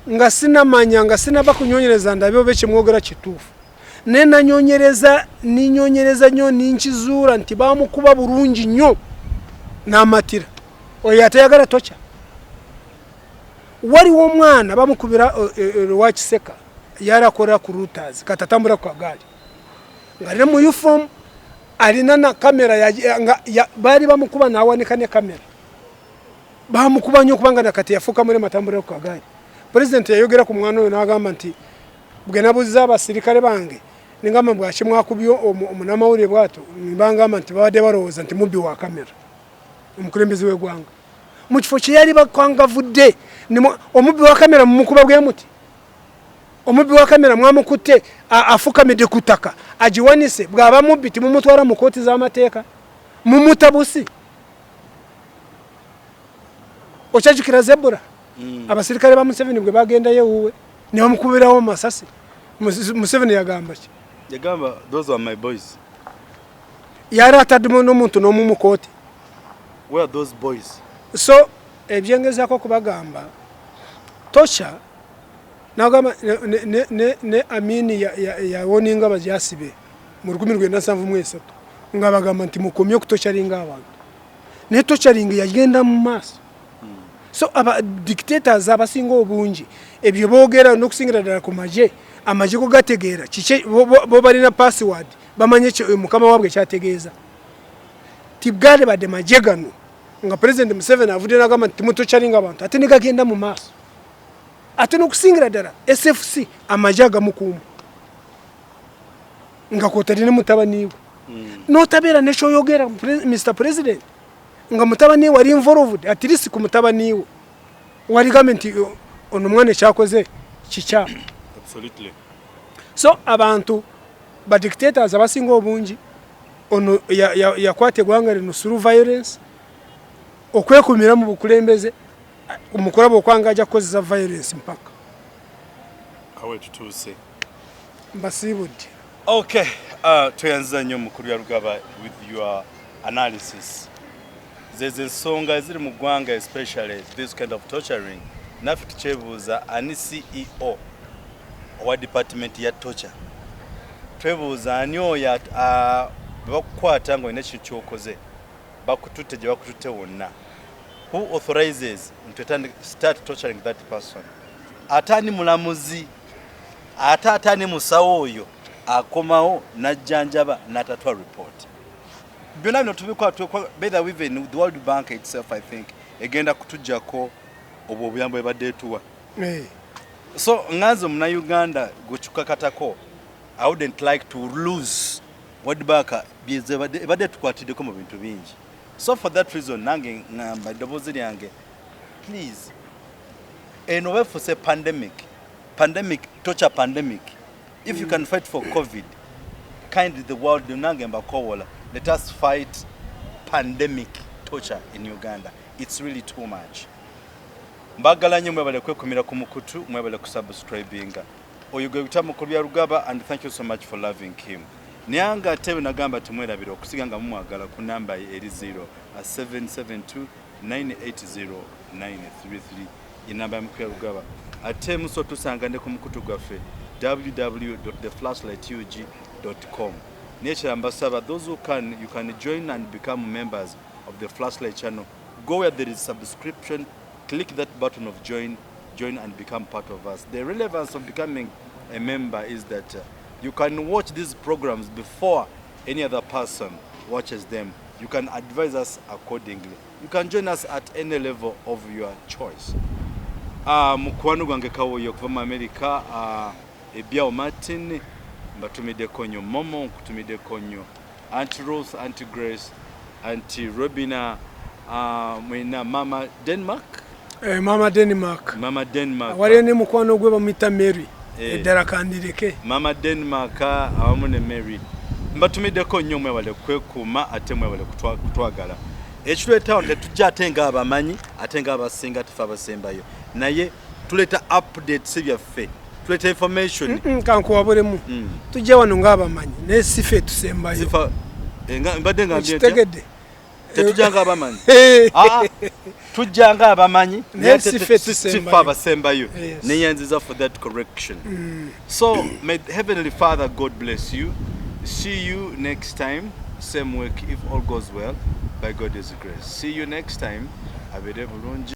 Speaker 1: nga sinamanya nga sinaba kunyonyereza ndabyo beche mwogera kitufu nena nyonyereza nyo ninkizuura nti bamukuba bulungi nnyo n'amatira oyo atayagala tocha waliwo omwana bamukubira Rwakiseka yarakora ku Reuters katatambura kwa gari ngari mu uniform alina na kamera bari bamukuba nawanika ne kamera bamukuba nnyo kubanga nakati yafuka muri matambura kwa gari President yayogera ku mwana oyo n'agamba nti bwe nabuza abasirikale bange ningamba bwachi mwakubyo omunamawulire bwato nimbangamba nti babadde balowooza nti mubbi wa kamera omukulembeze w'eggwanga mu kifo kye yali bakangavudde omubbi wa kamera mumukuba bwe muti omubbi wa kamera mwamukutte afukamidde ku ttaka agiwanise bw'aba mubbi timumutwala mu kooti z'amateeka mumutabusi okyajukira Zebura abasirikale ba Museveni bwe bagendayo wuwe ne bamukubirawo masasi Museveni yagamba ki
Speaker 2: yagamba those are my boys
Speaker 1: yari ataddumo n'omuntu n'omu kooti
Speaker 2: where are those boys
Speaker 1: so ebyengezako kubagamba tosha nagamba ne Amini yawoninga bajasibe mu 1973 nga bagamba nti mukomye okutosharinga abantu ne tosharinga yagenda mu maso so aba dictators abasinga obungi ebyo boogera n'okusingira ddala ku maje amaje ko gategeera kike bo balina password bamanye mukama wabwe kyategeeza tibgale bade maje gano nga President Museveni avude n'agamba nti mutocharinga abantu ate negagenda mu maso ate n'okusingira ddala SFC amaje agamukumu nga kotali ne mutabaniwe notabeera nekyoyogera Mr. President nga mutabani wali involved at least ku mutabani wali government ono mwana kyakoze kicha
Speaker 2: absolutely
Speaker 1: so abantu ba dictators abasinga obungi ono yakwate gwanga lino through violence okwekumira mu bukulembeze umukorabo kwanga aja koza violence mpaka
Speaker 2: awe tutuse
Speaker 1: mbasibudi
Speaker 2: okay tuyanza nnyo mukuru ya Rugaba with your analysis there's Nsonga ziri mu gwanga especially this kind of torturing nafi tuchebuza ani CEO wa department ya torture twebuza ani oya bakukwata ngo ine kyokoze bakututeje bakutute wonna who authorizes to start torturing that person atani mulamuzi atani musawo oyo akomao najjanjaba natatwa report byonna bino tubikwa better even the World Bank itself I think egenda kutujjako obwo buyambo ebaddetuwa so nganzo muna Uganda guchuka katako I wouldn't like to lose World Bank ebadde tukwatiddeko mu bintu bingi so for that reason nange ngamba eddoboozi lyange please eno wefuse pandemic torture pandemic if you can fight for COVID kindly the world nange mbakowola let us fight pandemic torture in Uganda it's really too much mbagala nnyo mwebale kwekumira ku mukutu mwebale kusubscribinga oyo gwe Mukuru ya Rugaba and thank you so much for loving him Nyanga tewe nagamba tumwerabira okusiganga mumwagala ku namba eri 0772980933 inamba Mukuru ya Rugaba ate muso tusangane ku mukutu gwaffe www.theflashlightug.com Nature ambassador those who can you can join and become members of the Flashlight channel go where there is subscription click that button of join and become part of us. The relevance of becoming a member is that you can watch these programs before any other person watches them. You can advise us accordingly. You can join us at any level of your choice. Mukwano gwange kawoyo kuva mu America Ebiao Martin mbatumide konyo Momo kutumide konyo Auntie Rose, Auntie Grace, Auntie Robina mwina Mama Denmark
Speaker 1: Mama Denmark wali ne mukwano gwe bamita Mary edara kandireke
Speaker 2: Mama Denmark awamune Mary mbatumiddeko nnyo mwewale kwekuuma ate mwewale kutwagala ekituleetawo tetujja ate ng'abamanyi ate ng'abasinga tufe abasembayo naye tuleeta updates byaffe tuleeta information
Speaker 1: kankuwabulemu tujja wano ng'abamanyi naye si ffe tusembayo
Speaker 2: mbadde
Speaker 1: kitegedde
Speaker 2: tetujja ng'abamanyi tujja ng'abamanyi naye sife abasembayo neyanziza for that correction so may Heavenly Father God bless you. See you next time same week if all goes well by God's grace. See you next time. Abere bulungi.